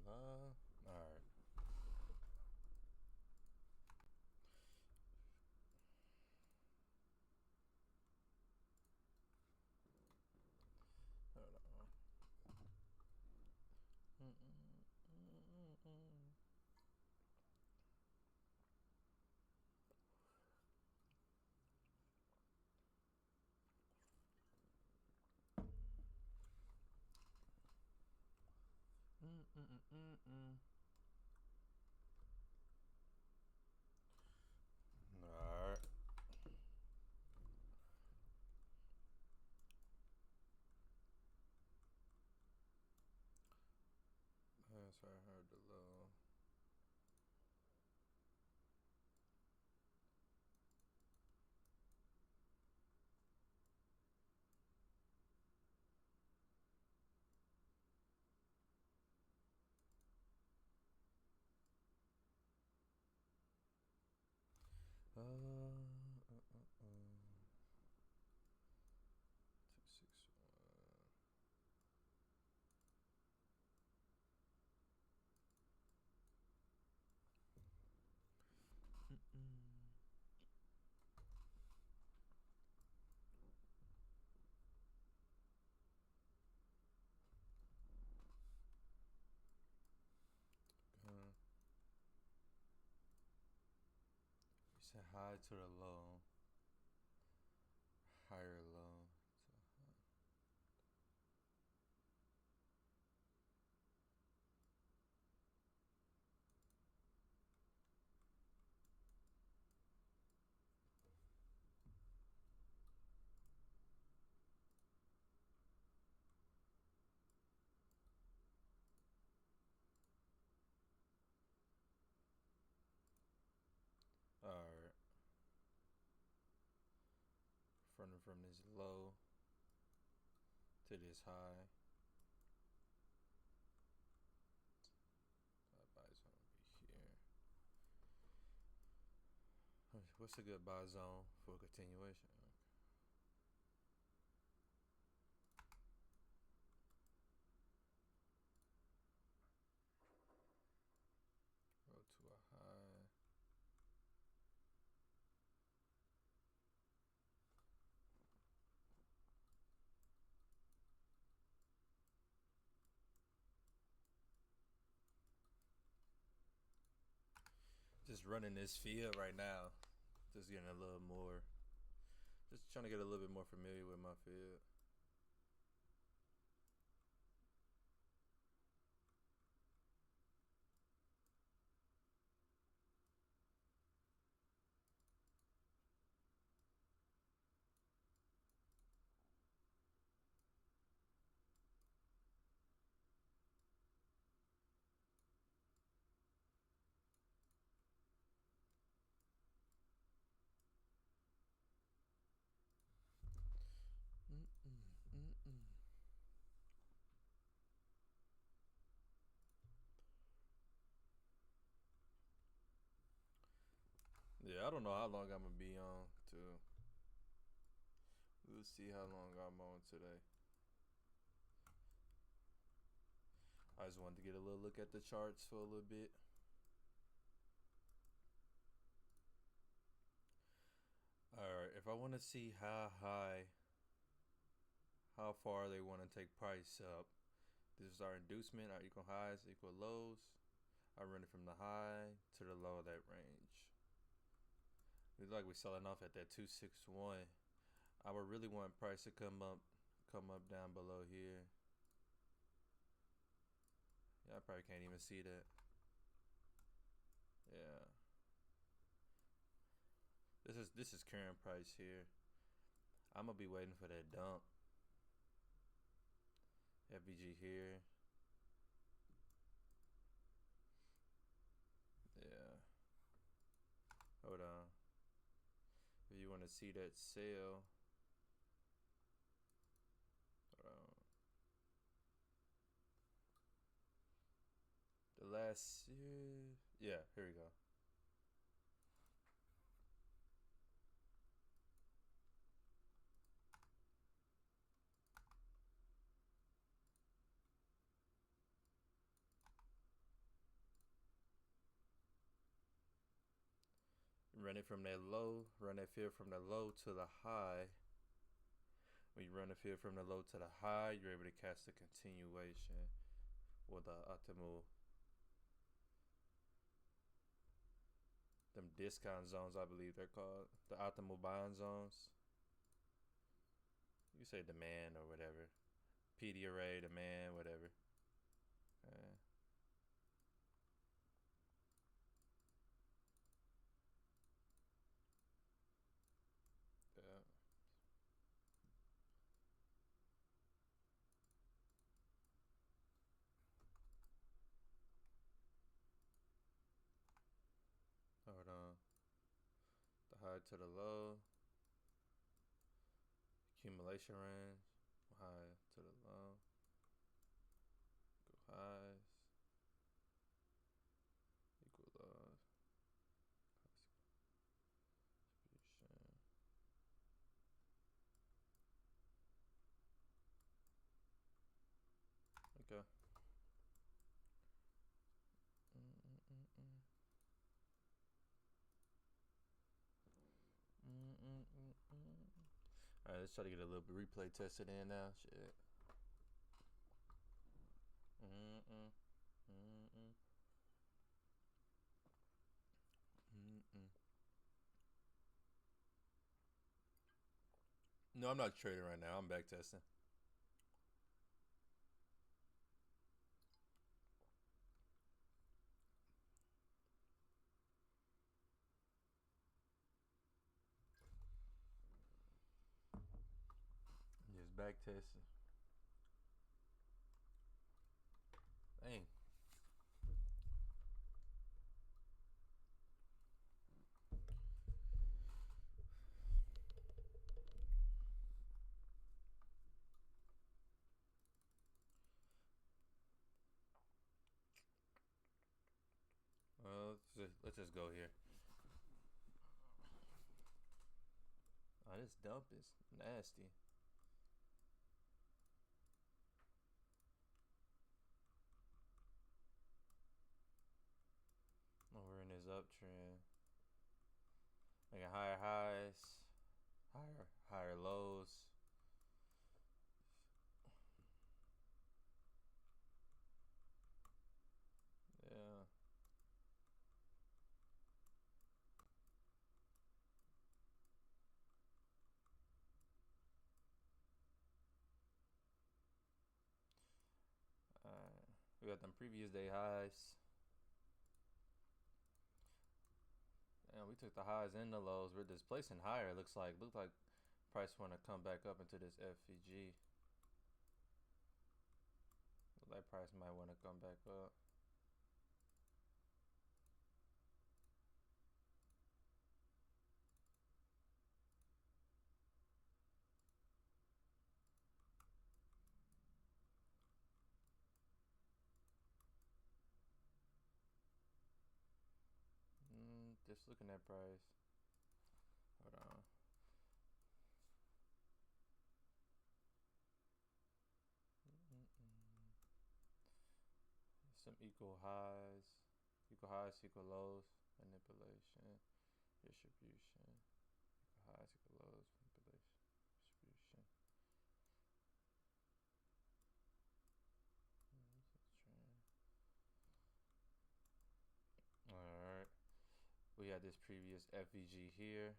All right. Hold on. All right. That's why I heard the low. Uh, 261. You said high to the low, higher low. All right. From this low to this high. That buy zone will be here. What's a good buy zone for continuation? Go to a high. Just running this field right now. Just getting a little more. Just trying to get a little bit more familiar with my field. Yeah, I don't know how long I'm gonna be on too. We'll see how long I'm on today. I just wanted to get a little look at the charts for a little bit. Alright, if I want to see how high, how far they want to take price up, this is our inducement, our equal highs, equal lows. I run it from the high to the low of that range. Looks like we're selling off at that 261. I would really want price to come up down below here. Yeah, I probably can't even see that. Yeah. This is current price here. I'm gonna be waiting for that dump. FBG here. Yeah. Hold on. If you want to see that sale, hold on. The last year, yeah, here we go. Run it from that low. Run that field from the low to the high. When you run the field from the low to the high, you're able to catch the continuation or the optimal. Them discount zones, I believe they're called. The optimal buying zones. You say demand or whatever. PD array, demand, whatever. Yeah. Hold on. The high to the low. Accumulation range. High to the low. Go highs. Equal lows. Distribution. Okay. Alright, let's try to get a little bit replay tested in now. Shit. No, I'm not trading right now. I'm back testing. Just back testing. Dang. Let's just go here. Oh, this dump is nasty. Oh, we're in this uptrend. Making higher highs, higher lows. Yeah. We got them previous day highs. And we took the highs and the lows. We're displacing higher. Looked like price want to come back up into this FVG. Look like price might want to come back up. Just looking at price. Hold on. Some equal highs, equal lows, manipulation, distribution, equal highs, equal lows, manipulation, distribution. Alright. We had this previous FVG here.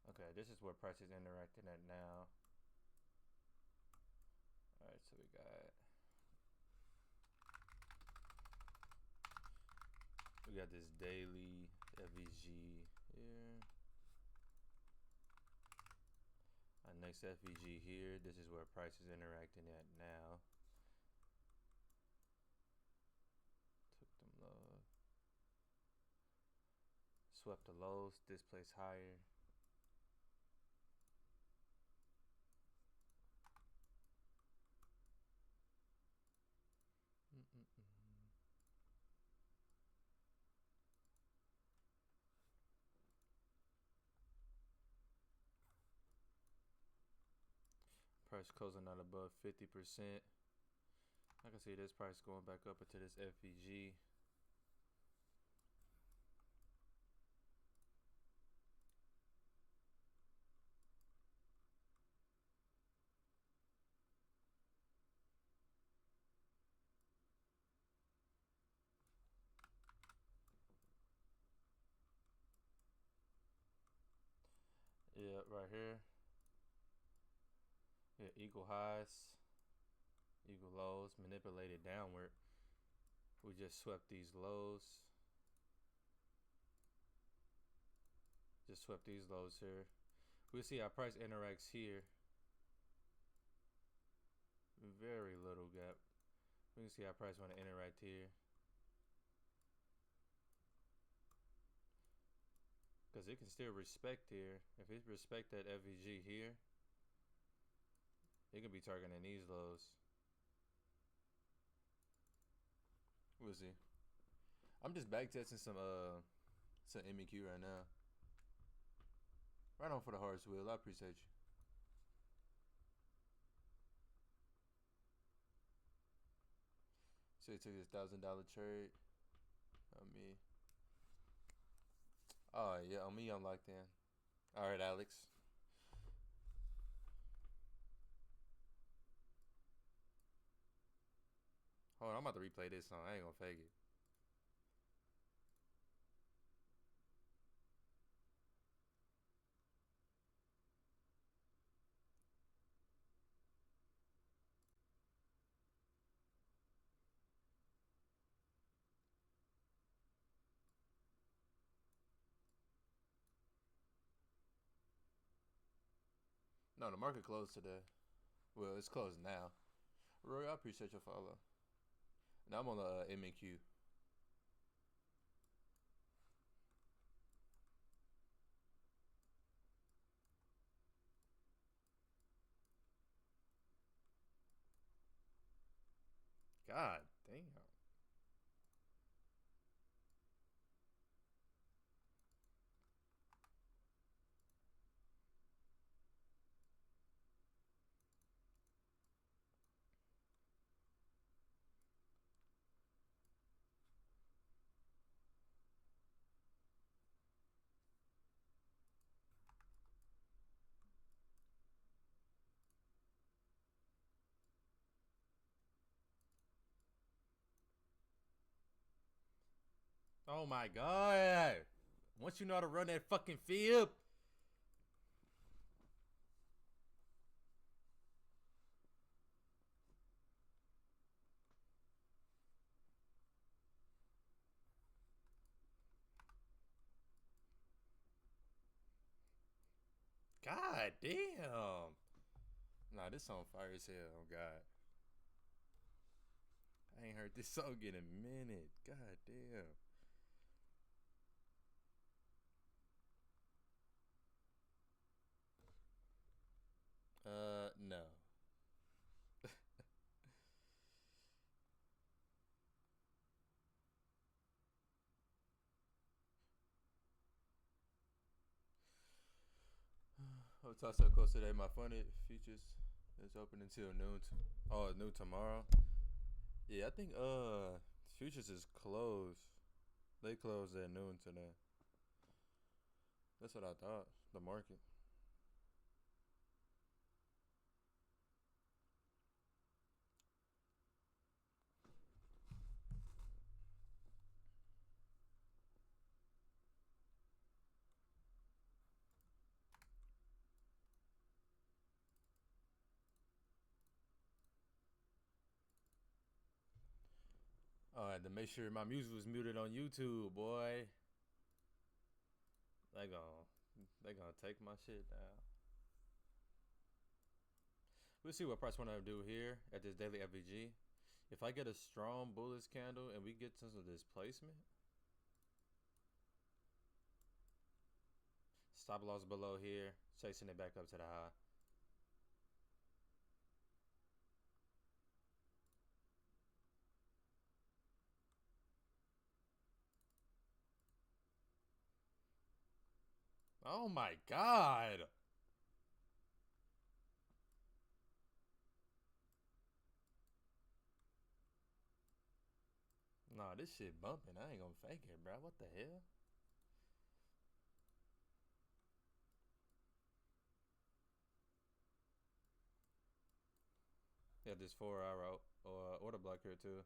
Okay, this is where price is interacting at now. Alright, so we got this daily FVG here. Our next FVG here. This is where price is interacting at now. Took them lows. Swept the lows. This place higher. Price closing out above 50%. I can see this price going back up into this FVG. Yeah, right here. Yeah, equal highs, equal lows, manipulated downward. We just swept these lows. Just swept these lows here. We'll see our price interacts here. Very little gap. We can see our price want to interact here. Because it can still respect here. If it respect that FVG here, it can be targeting these lows. We'll see. I'm just backtesting some MNQ right now. Right on for the hardest wheel. I appreciate you. So you took this $1,000 trade on me. Oh yeah, on me I'm locked in. All right, Alex. Hold on, I'm about to replay this song. I ain't gonna fake it. No, the market closed today. Well, it's closed now. Roy, I appreciate your follow. Now I'm on the MNQ. God damn. Oh my god. Once you know how to run that fucking fib. God damn. Nah, this song fire as hell. Oh god. I ain't heard this song in a minute. God damn. No. I'll toss up close today. My funded features is open until noon. Noon tomorrow. Yeah, I think futures is closed. They closed at noon today. That's what I thought. The market. I had to make sure my music was muted on YouTube, boy. They gonna take my shit down. We'll see what price want to do here at this daily FVG. If I get a strong bullish candle and we get some displacement, stop loss below here, chasing it back up to the high. Oh my god! Nah, this shit bumping. I ain't gonna fake it, bro. What the hell? Yeah, this 4-hour order block here too.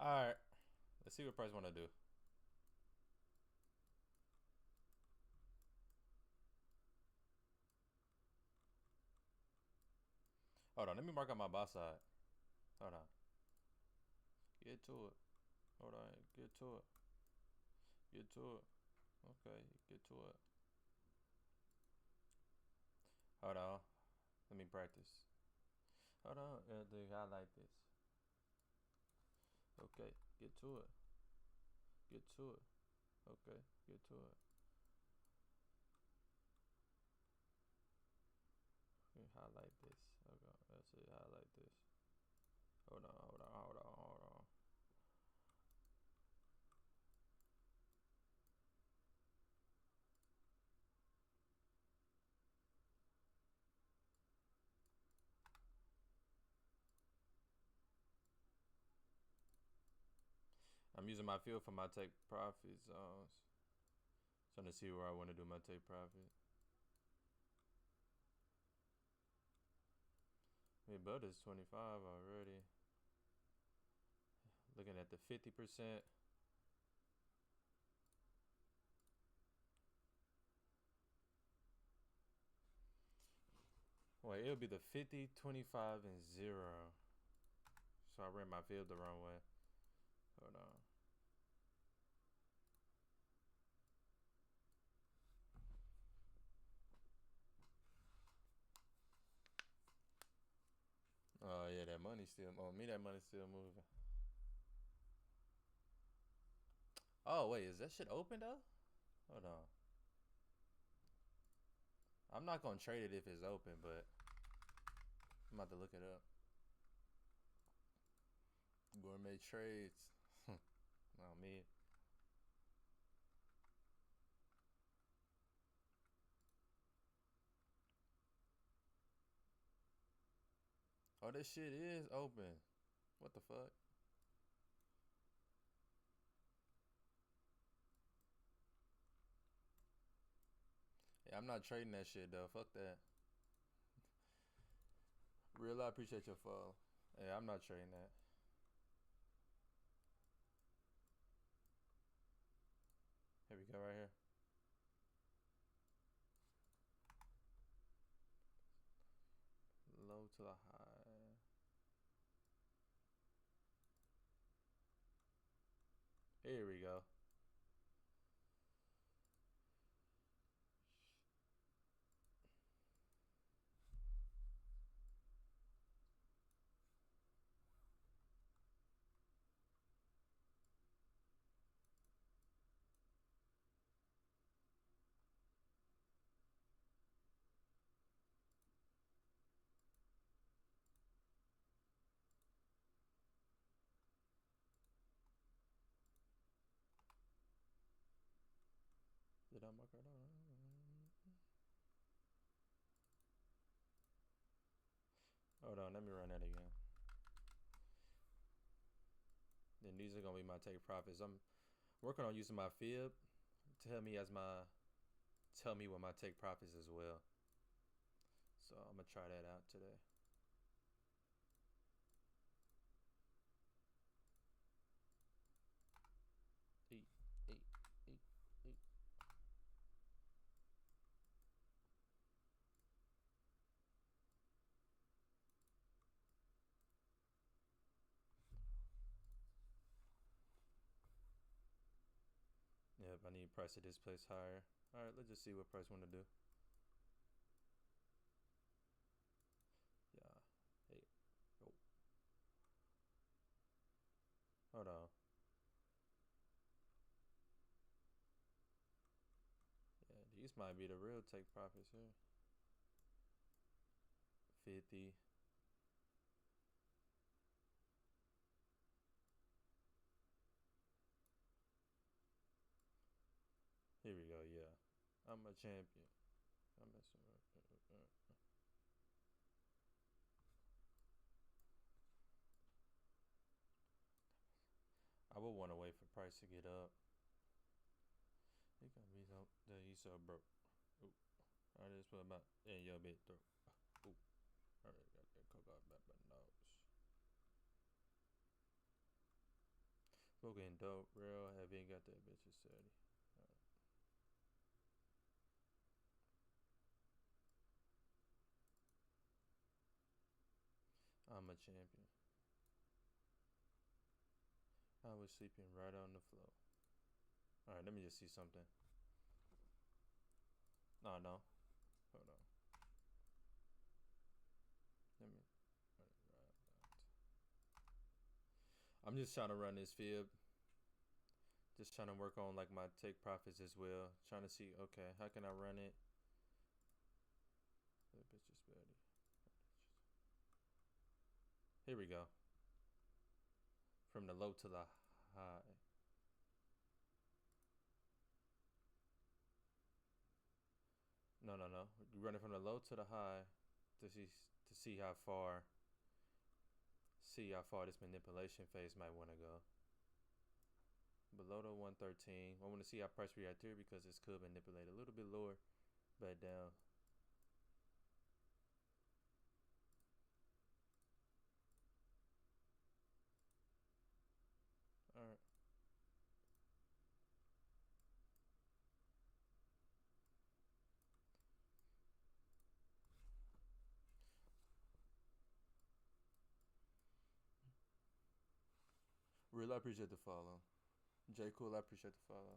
Alright. Let's see what price wanna do. Hold on, let me mark out my buy side. Hold on. Get to it. Hold on, get to it. Get to it. Okay, get to it. Hold on. Let me practice. Hold on, they highlight this. Okay, get to it. Get to it. Okay, get to it. Highlight this. Okay, that's it. Highlight this. Hold on, hold on, hold on, hold on. I'm using my field for my take profit zones. Trying to see where I want to do my take profit. We built this 25 already. Looking at the 50%. Wait, it'll be the 50, 25, and 0. So I ran my field the wrong way. Hold on. Oh yeah, that money still on me. That money's still moving. Oh wait, is that shit open though? Hold on. I'm not gonna trade it if it's open, but I'm about to look it up. Gourmet trades. Oh me. Oh, this shit is open. What the fuck? Yeah, I'm not trading that shit though. Fuck that. Real, I appreciate your follow. Yeah, I'm not trading that. Here we go, right here. Low to the high. Here we go. Did I mark it on? Hold on, let me run that again. Then these are gonna be my take profits. I'm working on using my fib to tell me what my take profits as well. So I'm gonna try that out today. Eight. Yep, I need price of this place higher. All right, let's just see what price want to do. Yeah. Hey. Oh. Hold on. Yeah, these might be the real take profits here. 50. Here we go. Yeah, I'm a champion. I'm messing with. I would want to wait for price to get up. It gonna be so that he's so broke. Ooh. I just put about in your bit throat. Ooh. Alright, got that coke out back my nose. Smoking dope, real heavy, and got that bitch steady. I'm a champion. I was sleeping right on the floor. Alright, let me just see something. No. Hold on. Let me. I'm just trying to run this fib. Just trying to work on like my take profits as well. Trying to see, okay, how can I run it? That bitch is steady. Here we go. From the low to the high. No. You run it from the low to the high to see how far this manipulation phase might want to go. Below the 113. I want to see how price react here because this could manipulate a little bit lower, back down. Alright. Real, I appreciate the follow. J Cool, I appreciate the follow.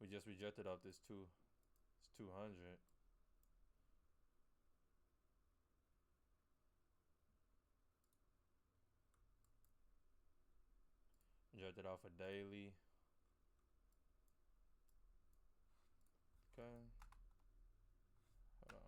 We just rejected off this it's 200. Rejected off a daily. Okay. Hold on.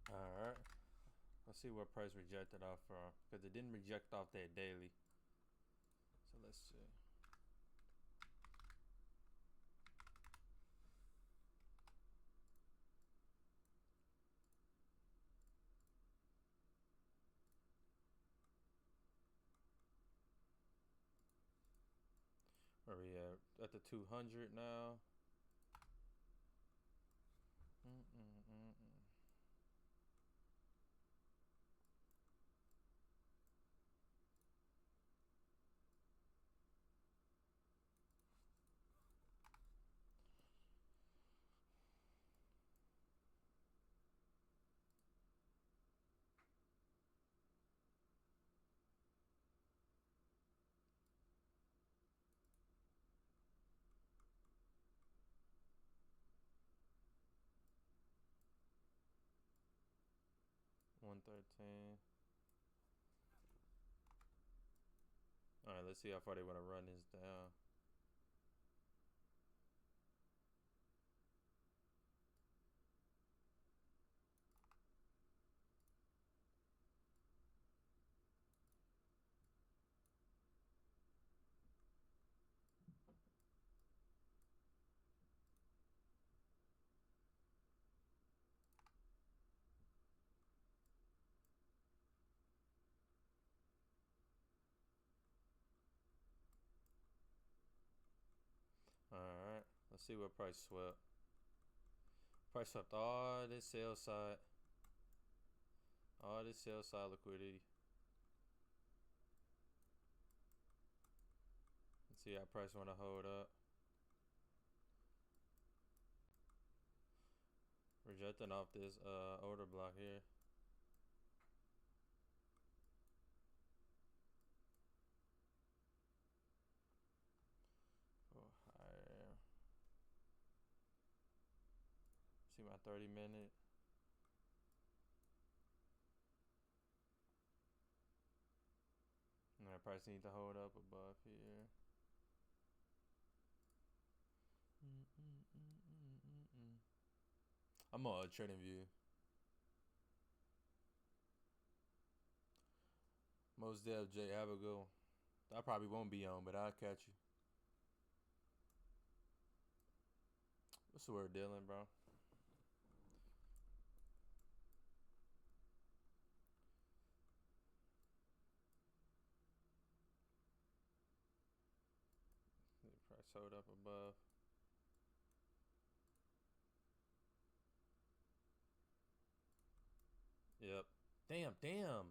Alright. Let's see what price rejected off from. Because it didn't reject off that daily. So let's see. Where we at the 200 now. 113. Alright, let's see how far they want to run this down. Alright, let's see what price swept. Price swept all this sell side. All this sell side liquidity. Let's see how price want to hold up. Rejecting off this order block here. Go higher. See my 30-minute. And that price need to hold up above here. I'm on a trading view. Most Dev J, have a good one. I probably won't be on, but I'll catch you. What's the word, Dylan, bro? Price hold up above. Yep. Damn.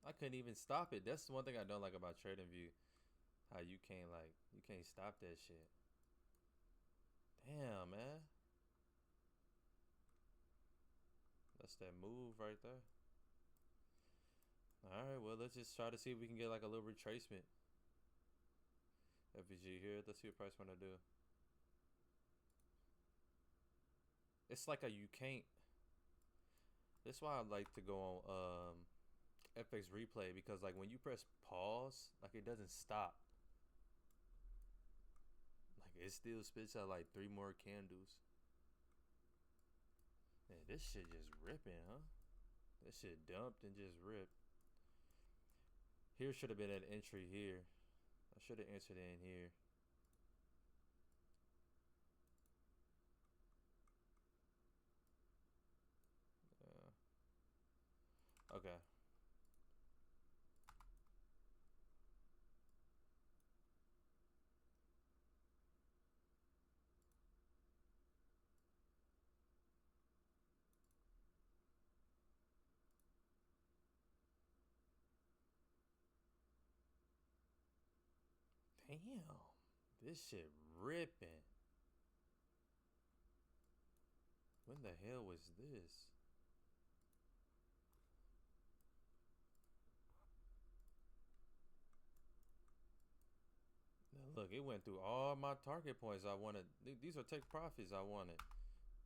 I couldn't even stop it. That's the one thing I don't like about TradingView. How you can't stop that shit. Damn, man. That's that move right there. Alright, well, let's just try to see if we can get like a little retracement. FVG here. Let's see what price want to do. It's like you can't. That's why I like to go on FX replay, because like when you press pause, like it doesn't stop. Like it still spits out like 3 more candles. Man, this shit just ripping, huh? This shit dumped and just ripped. Here should have been an entry here. I should have entered in here. Okay. Damn. This shit ripping. When the hell was this? Now look, it went through all my target points I wanted. These are take profits I wanted.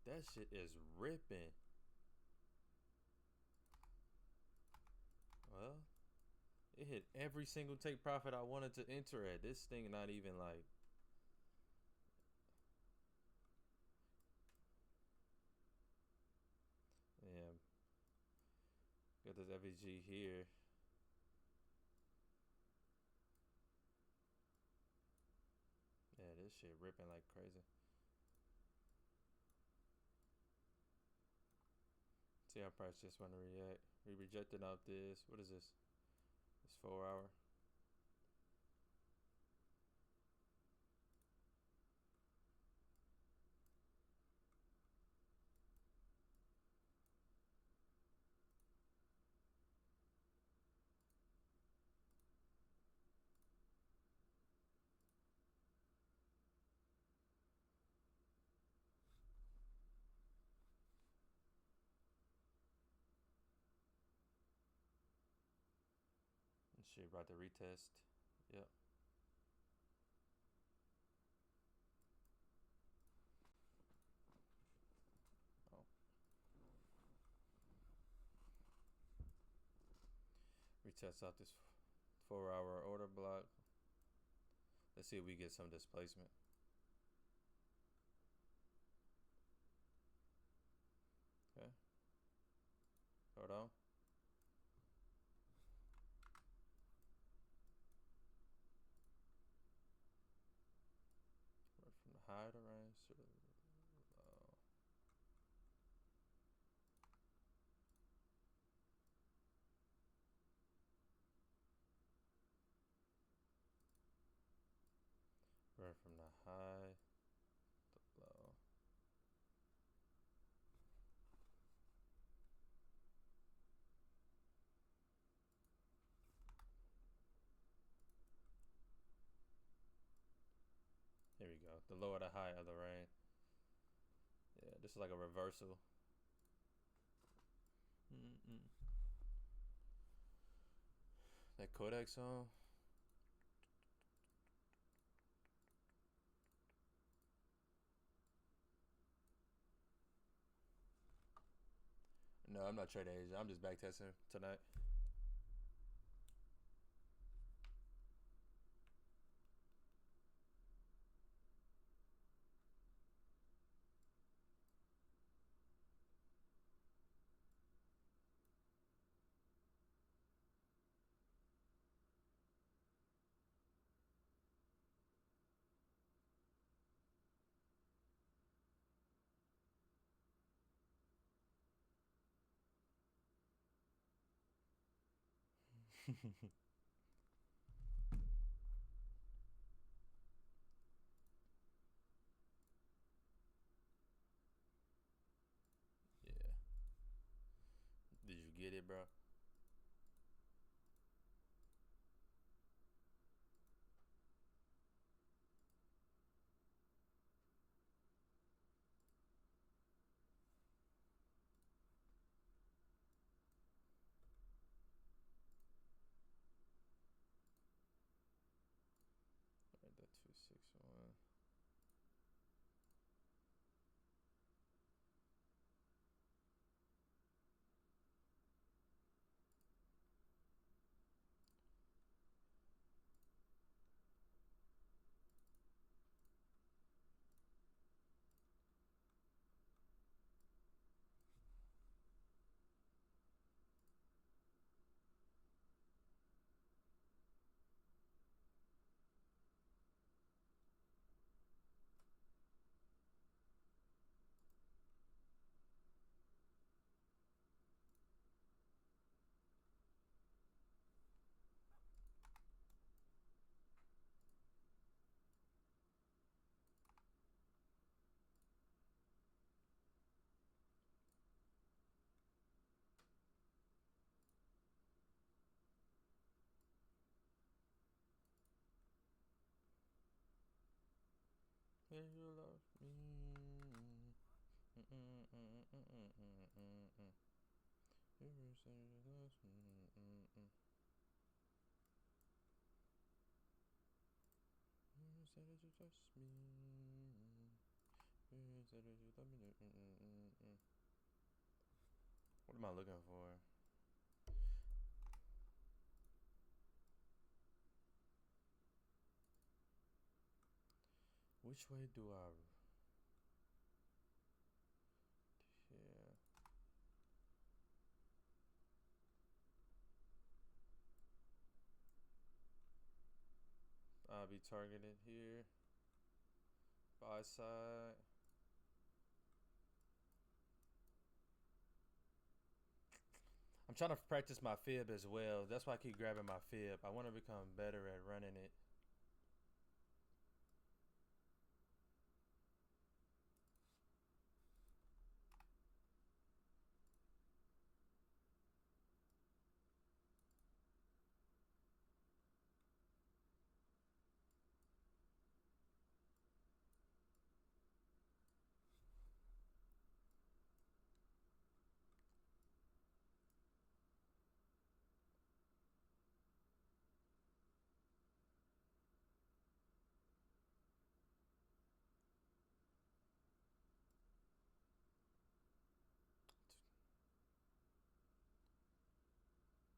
That shit is ripping. Well, it hit every single take profit I wanted to enter at. This thing not even like. Yeah. Got this FEG here. Yeah, this shit ripping like crazy. See how price just want to react. We rejected off this. What is this? It's 4 hour. And shit about to retest. Yep. Oh. Retest out this 4 hour order block. Let's see if we get some displacement. Okay. Hold on. From the high to range to the low. Right from the high to the low. Here we go. The lower the high of the range. Yeah, this is like a reversal. That Kodak song. No, I'm not trading Asia. I'm just backtesting tonight. Yeah. Did you get it, bro? Alright, that 261. Hey, you love me. You say you love me. You say that you trust me. You say that you love me. What am I looking for? Which way do I? Yeah. I'll be targeted here. Buy side. I'm trying to practice my fib as well. That's why I keep grabbing my fib. I want to become better at running it.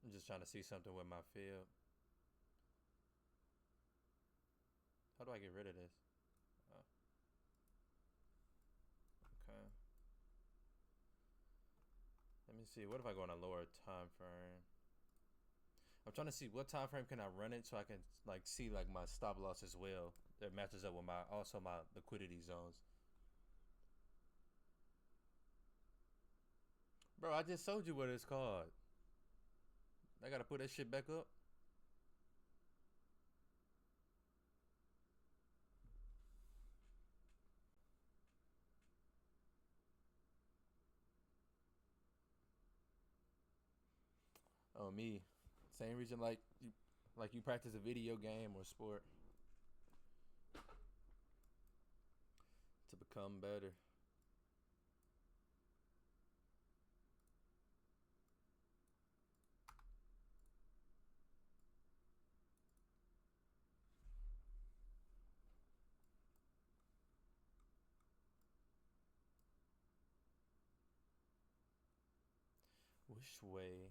I'm just trying to see something with my fib. How do I get rid of this? Oh, okay. Let me see. What if I go on a lower time frame? I'm trying to see what time frame can I run it so I can like see like my stop loss as well. That matches up with my also my liquidity zones. Bro, I just told you what it's called. I gotta put that shit back up. Oh me. Same reason like you practice a video game or sport to become better. Which way?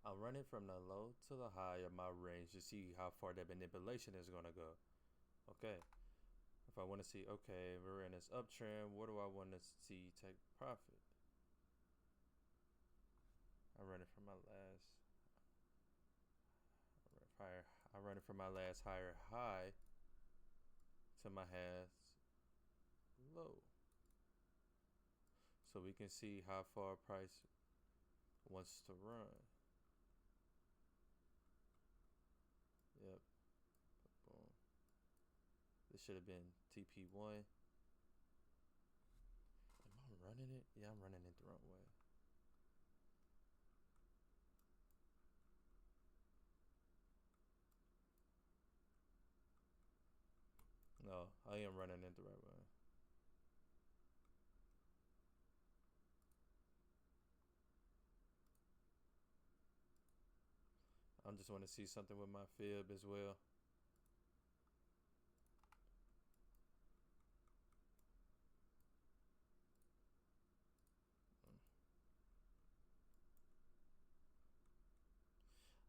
I'm running from the low to the high of my range to see how far that manipulation is gonna go. Okay. If I want to see, okay, we're in this uptrend. What do I want to see take profit? I'm running from my last higher. I'm running from my last higher high to my last low, so we can see how far price wants to run. This should have been TP1. Am I running it? Yeah, I'm running it the wrong way. No, I am running it the right way. I just want to see something with my fib as well.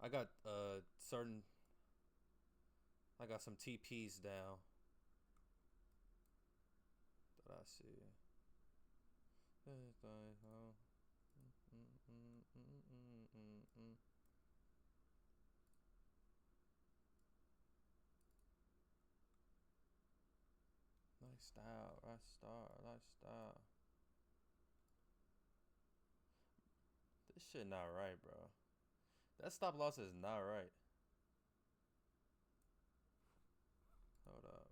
I got I got some TPs down that I see. Lifestyle, lifestyle. This shit not right, bro. That stop loss is not right. Hold up.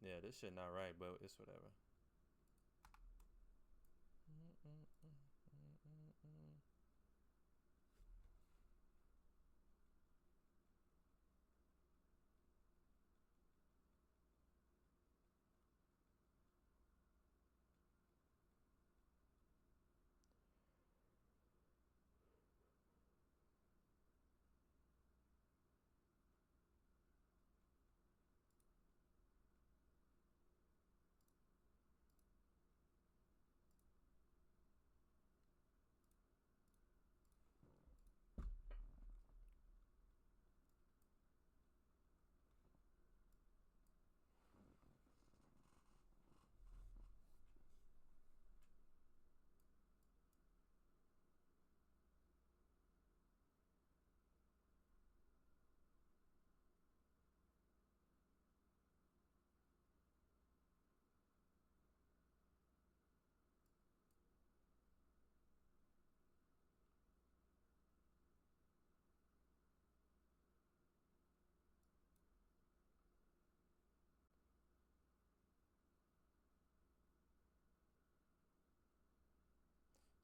Yeah, this shit not right, but it's whatever.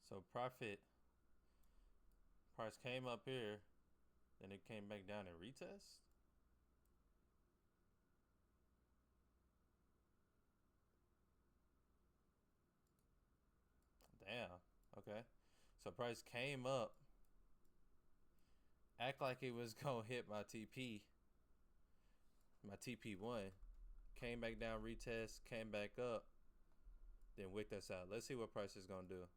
So profit price came up here, then it came back down and retest. Damn. Okay. So price came up, act like it was gonna hit my TP, my TP1, came back down, retest, came back up, then wicked us out. Let's see what price is gonna do.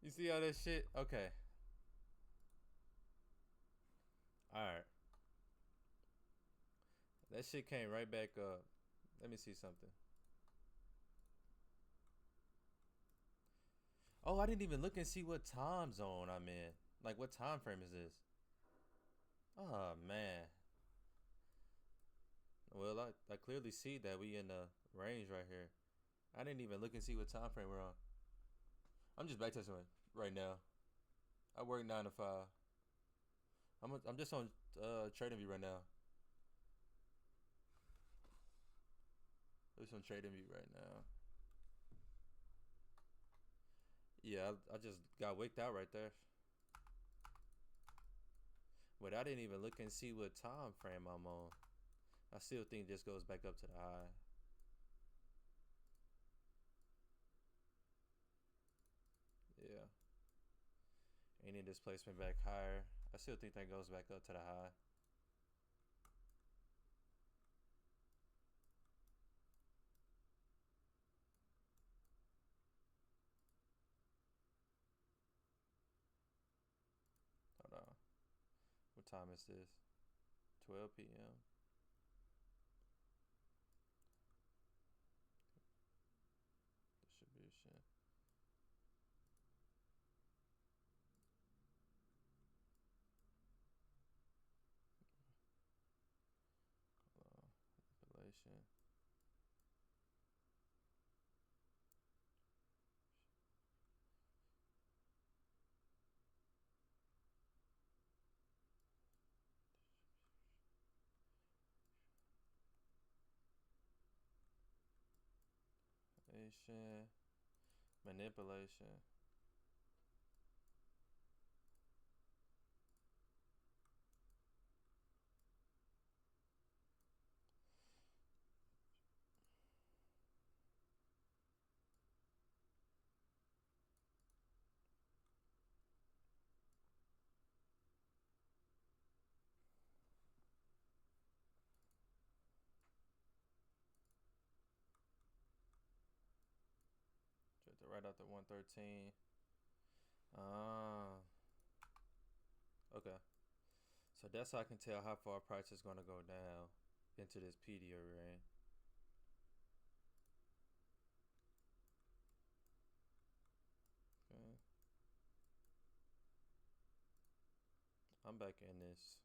You see all that shit? Okay. Alright. That shit came right back up. Let me see something. Oh, I didn't even look and see what time zone I'm in. Like, what time frame is this? Oh, man. Well, I clearly see that we in the range right here. I didn't even look and see what time frame we're on. I'm just backtesting right now. I work 9 to 5. I'm just on TradingView right now. Just on TradingView right now. Yeah, I just got wicked out right there. But I didn't even look and see what time frame I'm on. I still think this goes back up to the high. Yeah. Any displacement back higher. I still think that goes back up to the high. Hold on. What time is this? 12 p.m. Distribution. Manipulation. Manipulation. Right out to 113. Okay. So that's how I can tell how far price is gonna go down into this PD array. Okay. I'm back in this.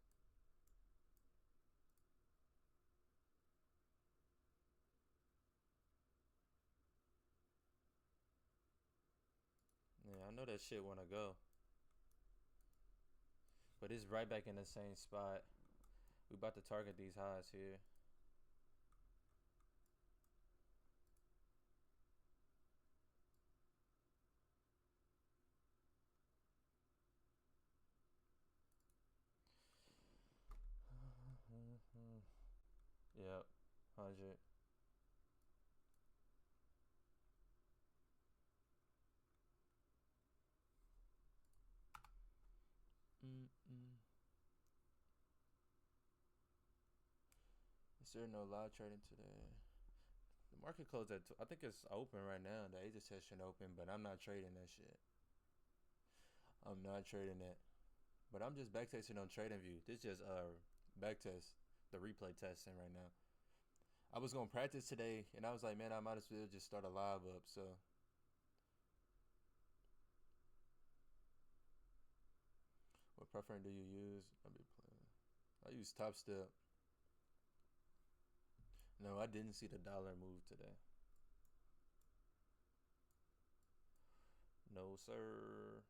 Yeah, I know that shit wanna go. But it's right back in the same spot. We about to target these highs here. Yep, 100. Is there no live trading today? The market closed at I think it's open right now. The Asia session open, but I'm not trading that shit. I'm not trading it. But I'm just backtesting on TradingView. This just backtest, the replay testing right now. I was gonna practice today, and I was like, man, I might as well just start a live up. So, what preference do you use? I use Top Step. No, I didn't see the dollar move today. No, sir.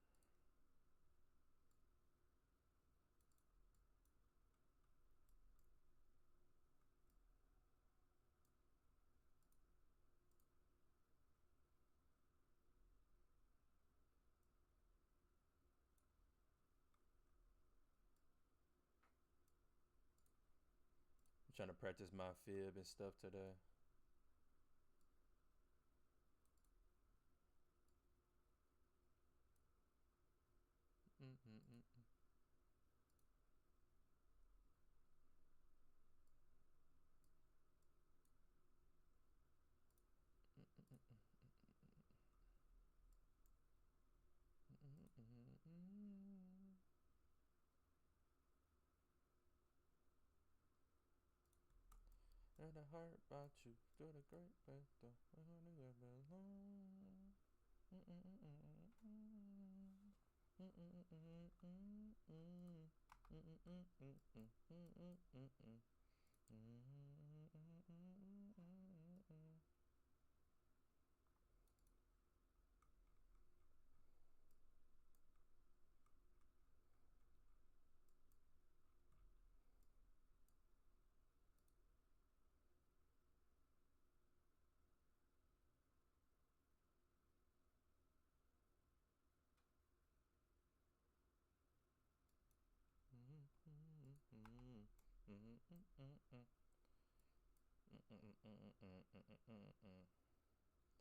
I'm trying to practice my fib and stuff today. And a heart about you, do the great best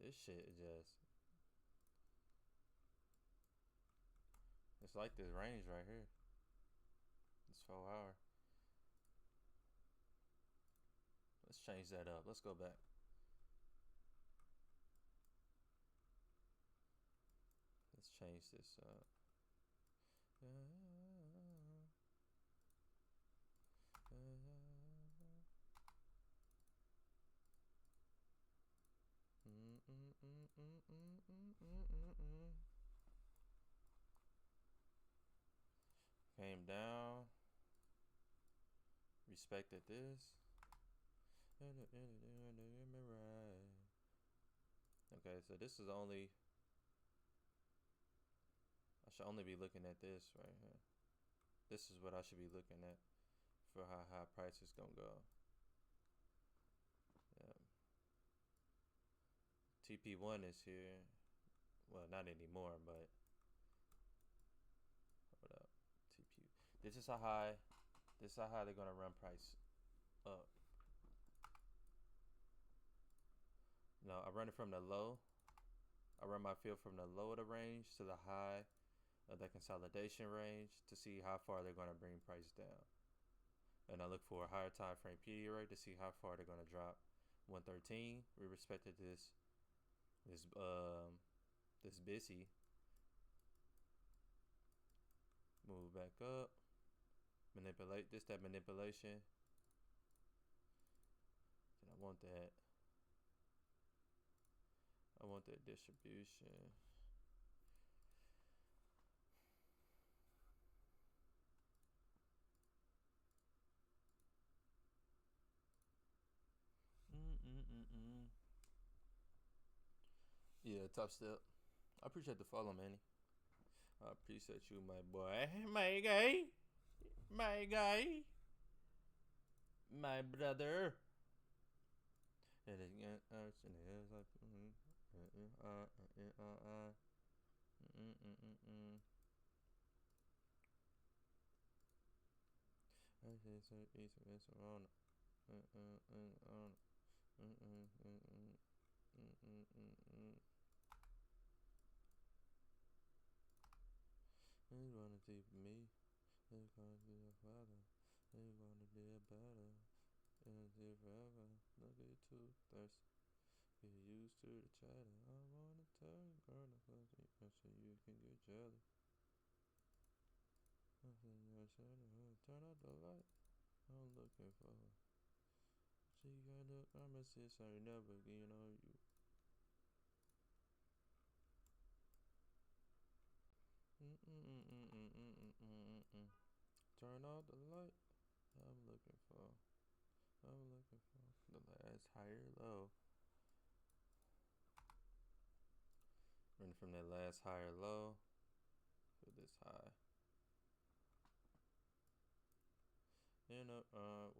This shit is just, it's like this range right here. It's 4 hour. Let's change that up. Let's go back. Let's change this up. Came down. Respected this. Okay, so this is only, I should only be looking at this right here. This is what I should be looking at for how high price is gonna go. Yeah. TP1 is here. Well, not anymore, but hold up. TP. This is how high. This is how high they're gonna run price up. No, I run it from the low. I run my field from the low of the range to the high of the consolidation range to see how far they're gonna bring price down. And I look for a higher time frame PD rate to see how far they're gonna drop. 113. We respected this busy. Move back up. Manipulate this, that manipulation. Then I want that distribution. Yeah, top step. I appreciate the follow, Manny. I appreciate you, my boy. My guy. My guy. My brother. They wanna deep me. They gonna be a father. They wanna be a better. And they forever. Look at too thirsty. Get used to the chatter. I wanna turn girl to pussy so you can get jealous. Turn out the light. I'm looking for. She got the promises I never get on you. Turn out the light. I'm looking for the last higher low. Run from that last higher low to this high. And up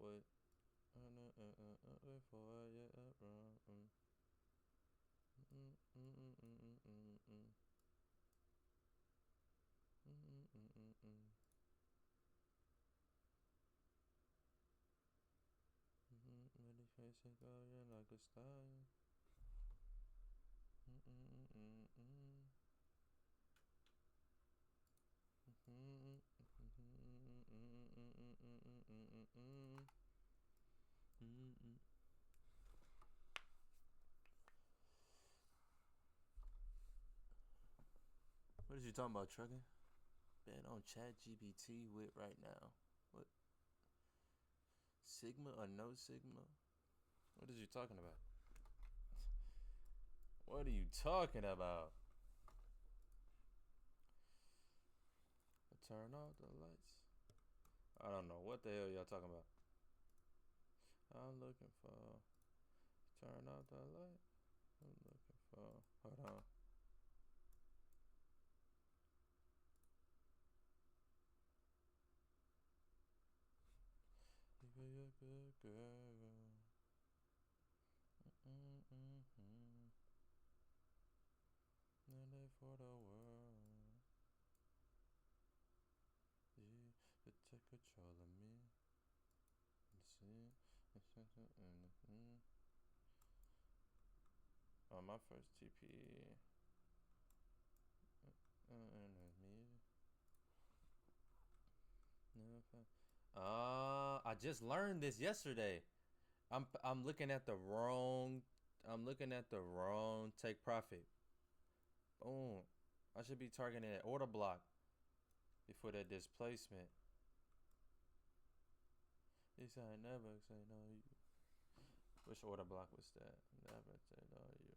with before yeah wrong. Really facing going like a star. What is you talking about, trucking? Been on ChatGPT with right now. What? Sigma or no Sigma? What is you talking about? What are you talking about? Turn off the lights. I don't know what the hell y'all talking about. I'm looking for. Turn off the light. I'm looking for. Hold on. You be a good girl. And they for the world. Yeah, to take control of me. See, oh, my first TP. I just learned this yesterday. I'm looking at the wrong. Take profit. Boom. I should be targeting that order block before that displacement. He said I never say no you. Which order block was that? Never say no you.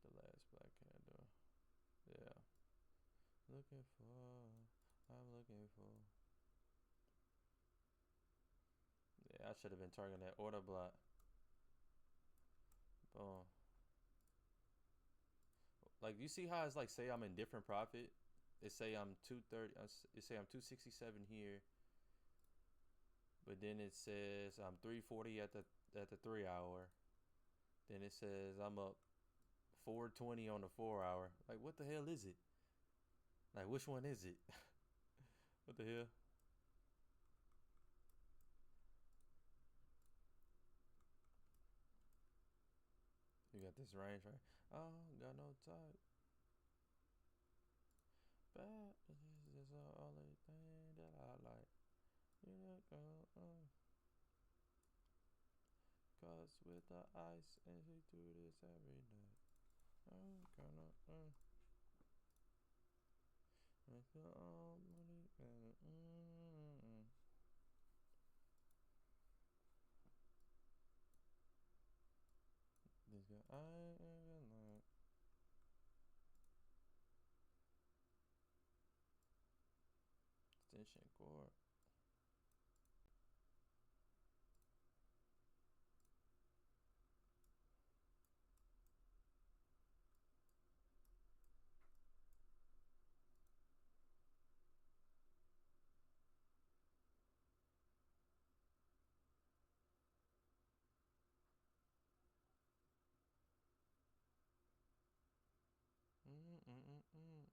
The last black candle. Yeah. Looking for. I'm looking for. Yeah, I should have been targeting that order block. Boom. Like, you see how it's like, say I'm in different profit. It say I'm 230. It say I'm 267 here. But then it says I'm 340 at the at the 3 hour. Then it says I'm up 420 on the 4 hour. Like, what the hell is it? Like, which one is it? What the hell? You got this range, right? Oh, got no type. Bad. This is the only thing that I like. You know, cause with the ice, and she do this every night. I'm gonna, make the all money, This guy, I ain't gonna extension cord. Mm-mm-mm-mm.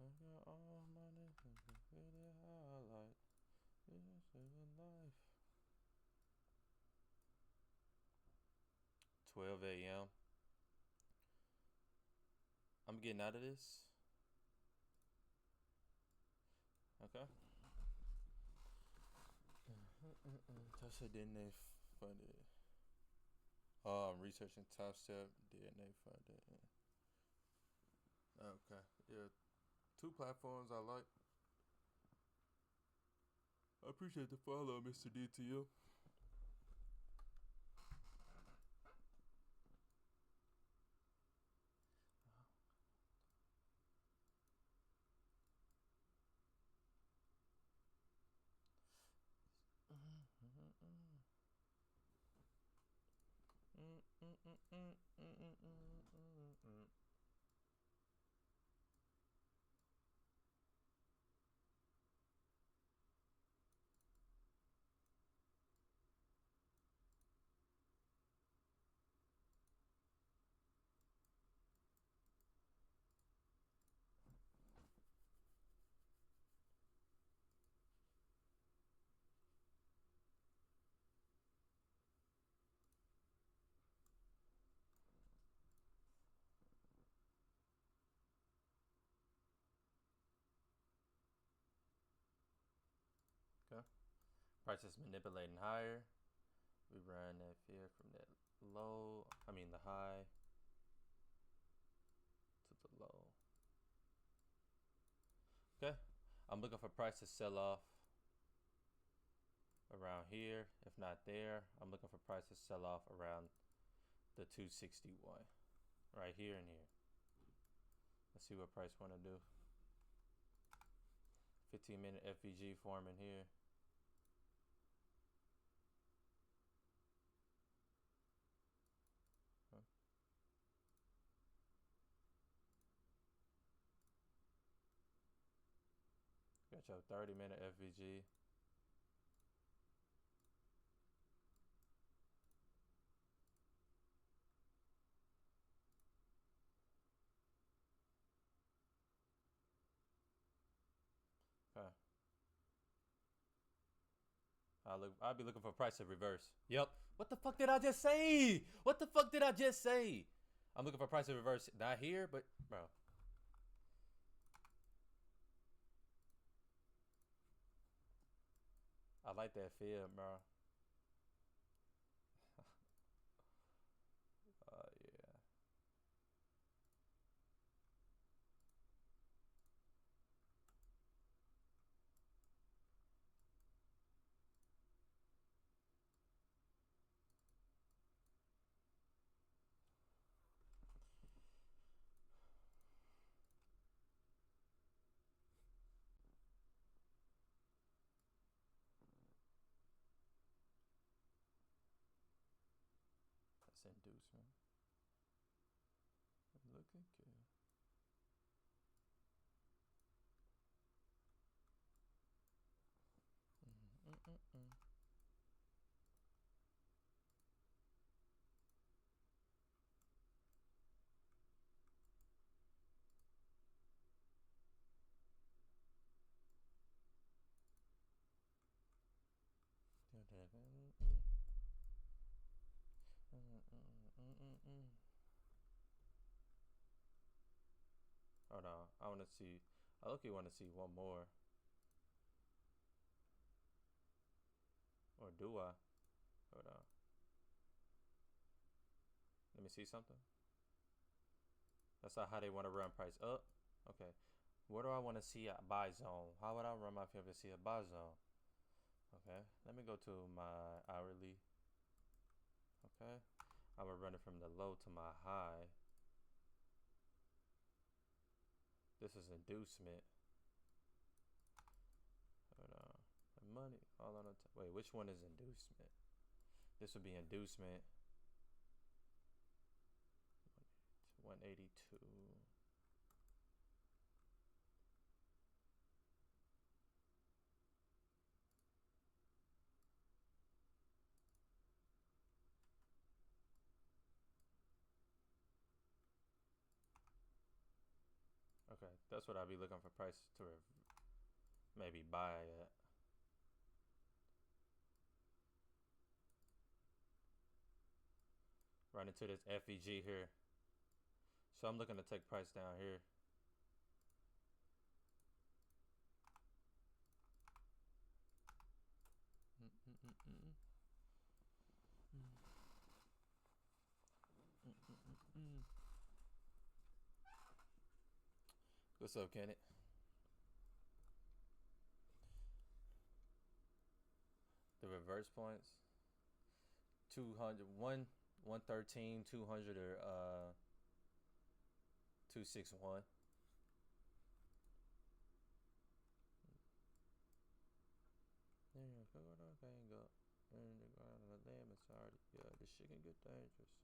I got all money, really how I like. This is life. 12 a.m. I'm getting out of this. Okay. Touch it, didn't they fund it? Oh, I'm researching Top Step. Didn't they fund it? Okay. Yeah. 2 platforms I like. I appreciate the follow, Mr. DTO. Okay. Price is manipulating higher. We ran that fear from that low. I mean the high to the low. Okay. I'm looking for price to sell off around here. If not there, I'm looking for price to sell off around the 261. Right here and here. Let's see what price want to do. 15-minute FVG forming here. Got your 30-minute FVG. Okay. I'll be looking for price to reverse. Yep. What the fuck did I just say? What the fuck did I just say? I'm looking for price to reverse. Not here, but bro. I like that feel, bro. Yeah. It's inducement. Look at you. Hold on, I want to see. I look. You want to see one more, or do I? Hold on. Let me see something. That's not how they want to run price up. Okay. Where do I want to see a buy zone? How would I run my pivot to see a buy zone? Okay. Let me go to my hourly. Okay. I'm gonna run it from the low to my high. This is inducement. Hold on. Money. All on the wait. Which one is inducement? This would be inducement. 182. Okay, that's what I'll be looking for price to maybe buy at. Run into this FEG here. So I'm looking to take price down here. What's up, Kenneth? The reverse points. 200, 113, 200, or 261. Yeah, this shit can get dangerous.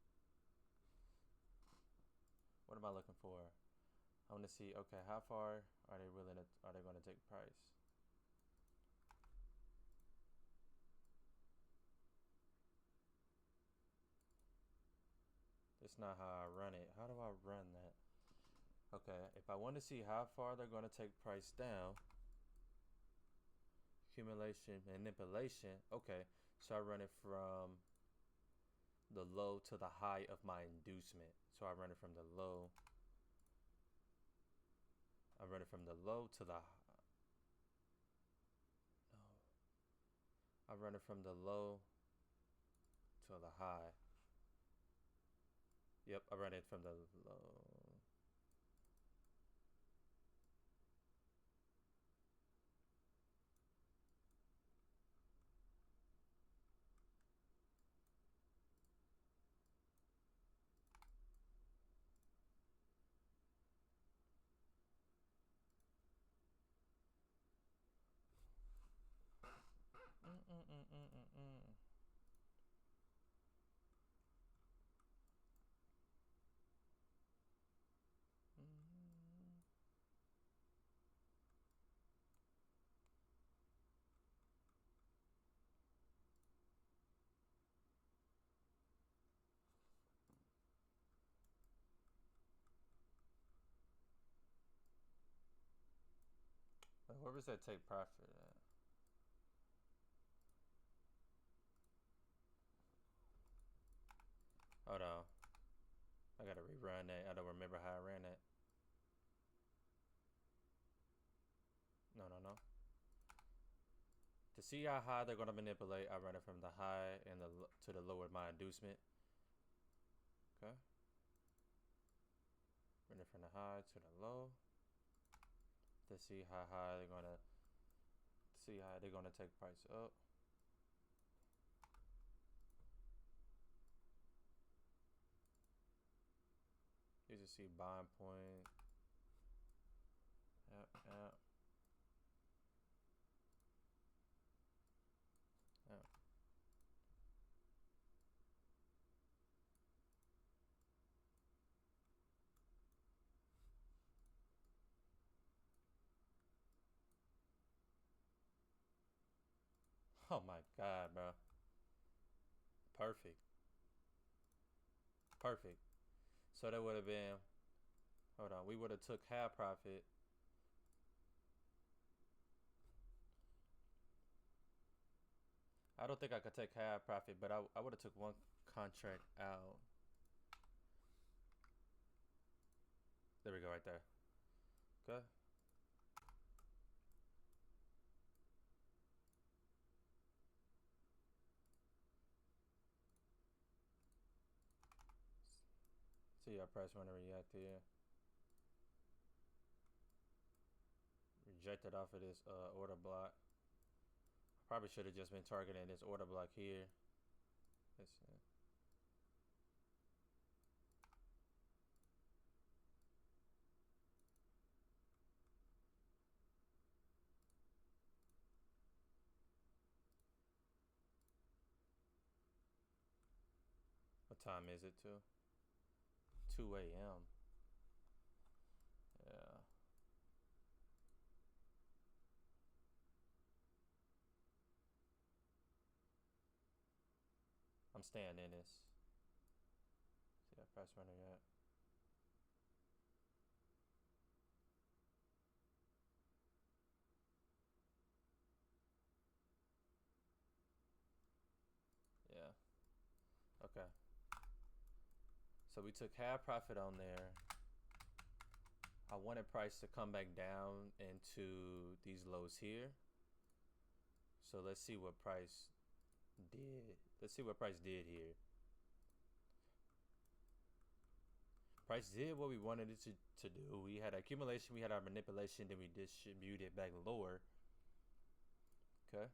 What am I looking for? I want to see. Okay, how far are they willing to? Are they going to take price? That's not how I run it. How do I run that? Okay, if I want to see how far they're going to take price down, accumulation, manipulation. Okay, so I run it from the low to the high of my inducement. So I run it from the low. I run it from the low to the. No. I run it from the low to the high. Yep, I run it from the low. Whoever said take profit at? Hold on. I gotta rerun that. I don't remember how I ran that. No. To see how high they're gonna manipulate, I run it from the high and to the lower of my inducement. Okay. Run it from the high to the low. To see how high they're gonna take price up. You just see buying point. Yep. Oh my God, bro. Perfect. Perfect. So that would have been, hold on, we would have took half profit. I don't think I could take half profit, but I would have took one contract out. There we go, right there. Okay. See our price want to react here. Rejected off of this order block. Probably should have just been targeting this order block here. Let's see. What time is it too? 2 a.m. Yeah. I'm staying in this. See that price running at. Yeah. Okay. So we took half profit on there. I wanted price to come back down into these lows here. So let's see what price did. Let's see what price did here. Price did what we wanted it to do. We had accumulation, we had our manipulation, then we distributed back lower. Okay.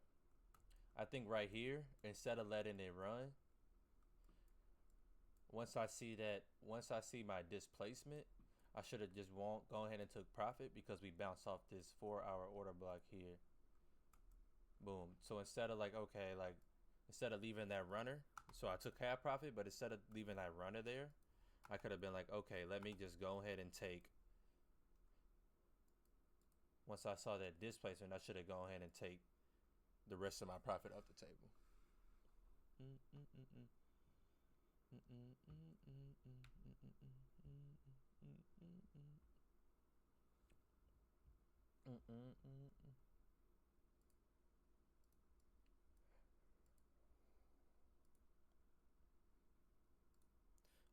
I think right here, instead of letting it run, once I see my displacement, I should have just gone ahead and took profit because we bounced off this 4-hour order block here. Boom. So instead of instead of leaving that runner, so I took half profit, but instead of leaving that runner there, I could have been like, okay, let me just go ahead and take. Once I saw that displacement, I should have gone ahead and take the rest of my profit off the table.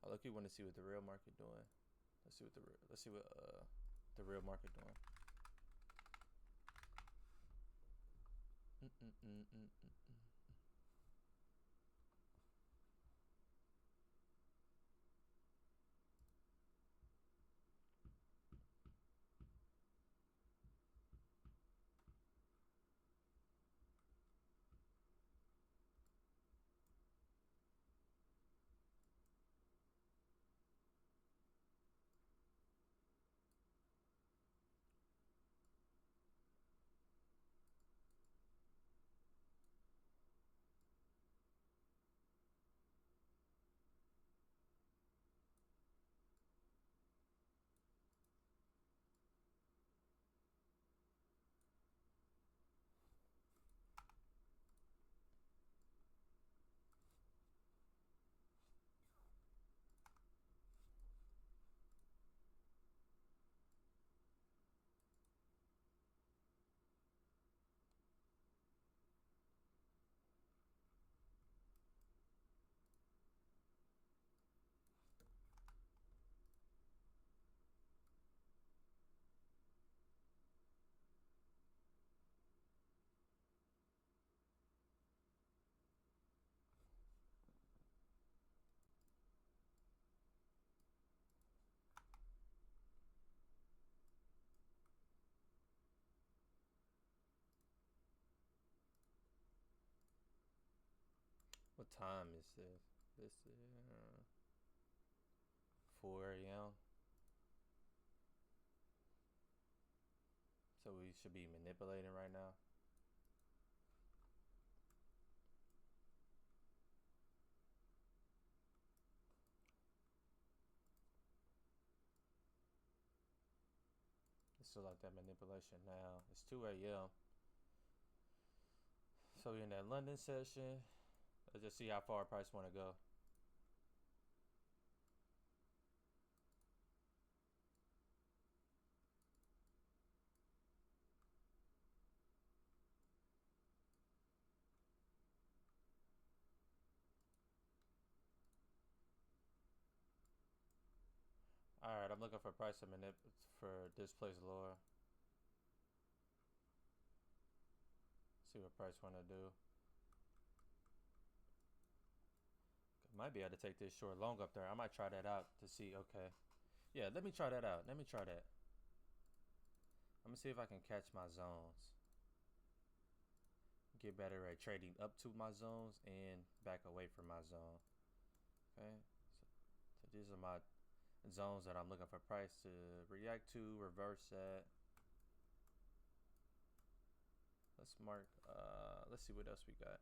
I look, you want to see what the real market doing. Let's see what the real market doing. What time is this? This is 4 a.m. So we should be manipulating right now. It's still like that manipulation now. It's 2 a.m. So we're in that London session. Let's just see how far price want to go. All right, I'm looking for price to manip for this place lower. See what price want to do. Might be able to take this short long up there. I might try that out to see. Okay, yeah, let me try that out. Let me try that. I'm gonna see if I can catch my zones. Get better at trading up to my zones and back away from my zone. Okay, so these are my zones that I'm looking for price to react to, reverse at. Let's mark, let's see what else we got.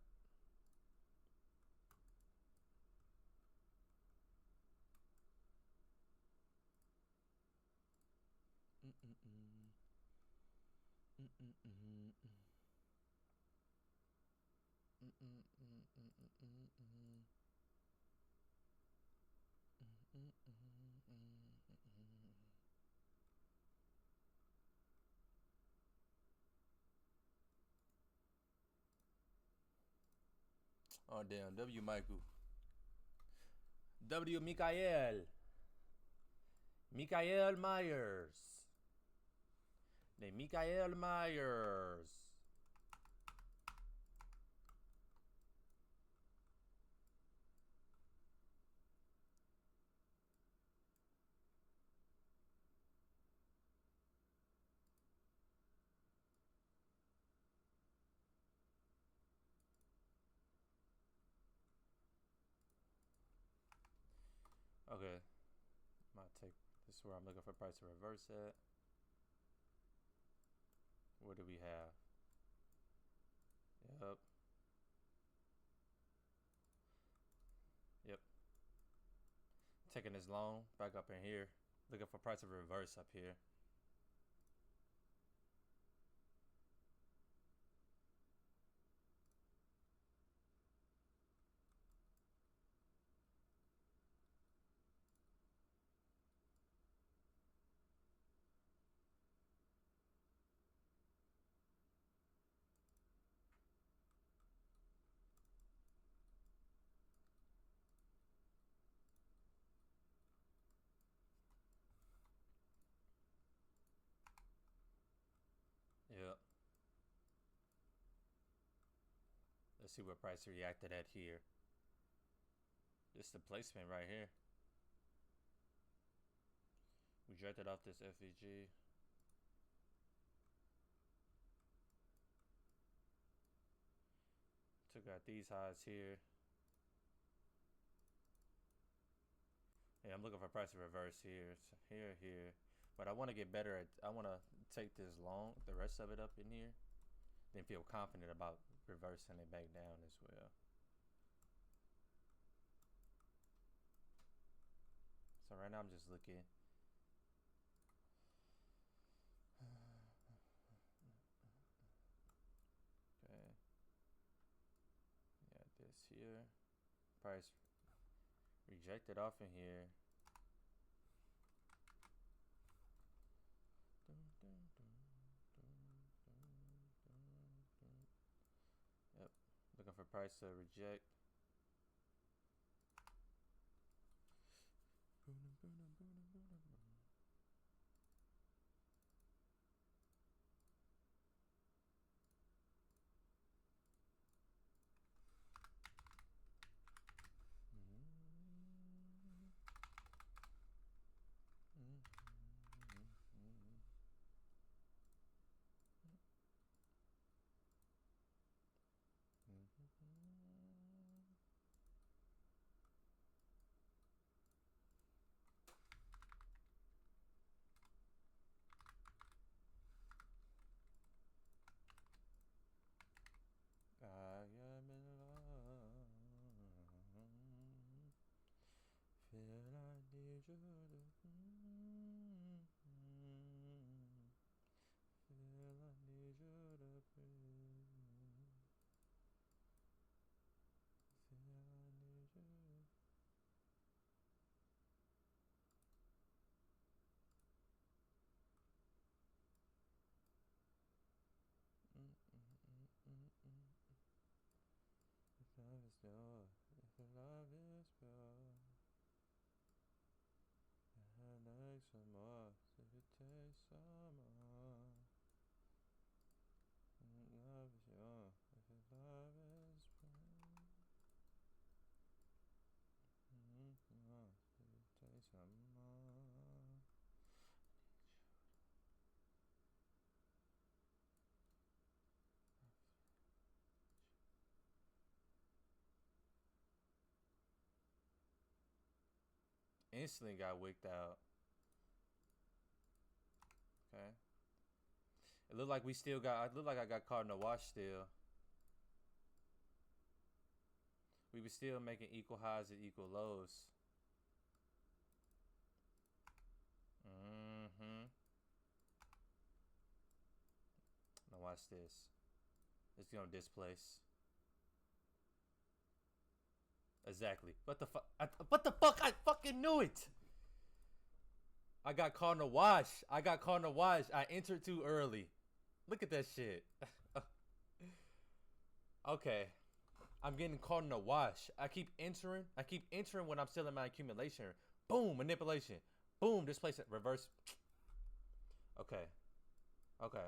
Oh damn, W Michael. W Mikael. Mikael Myers. Mikael Myers. Okay, might take this is where I'm looking for price to reverse at. What do we have? Yep. Yep. Taking this long back up in here. Looking for price to reverse up here. Yep. Let's see what price reacted at here. This is the placement right here. We drafted off this FEG. Took out these highs here. Yeah, I'm looking for price to reverse here. So here. But I want to get better at, I want to take this long, the rest of it up in here. Then feel confident about reversing it back down as well. So right now I'm just looking. Okay. Yeah, this here. Price rejected off in here. Yep. Looking for price to reject. pure, if your love is pure, and take some more, if it takes some more. Love is yours, if your love is pure. If it takes some more. Instantly got wicked out. Okay. It looked like we still got. It looked like I got caught in the wash still. We were still making equal highs and equal lows. Now watch this. It's gonna displace. Exactly. What the fuck? What the fuck? I fucking knew it. I got caught in the wash. I entered too early. Look at that shit. Okay. I'm getting caught in the wash. I keep entering when I'm still in my accumulation. Boom, manipulation. Boom, displacement. Reverse. Okay. Okay.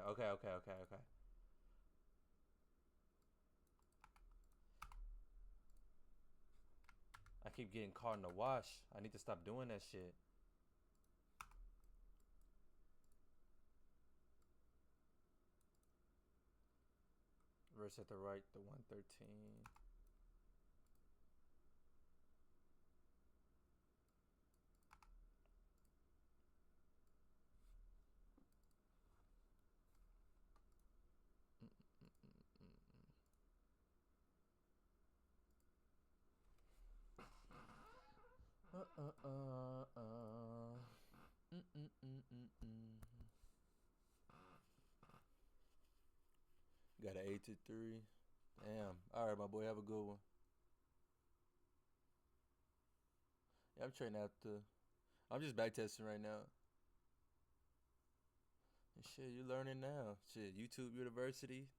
I keep getting caught in the wash. I need to stop doing that shit. Reverse at the right, the 113. Got an 8 to 3. Damn. All right, my boy. Have a good one. Yeah, I'm trading out the. I'm just backtesting right now. And shit, you're learning now. Shit, YouTube University.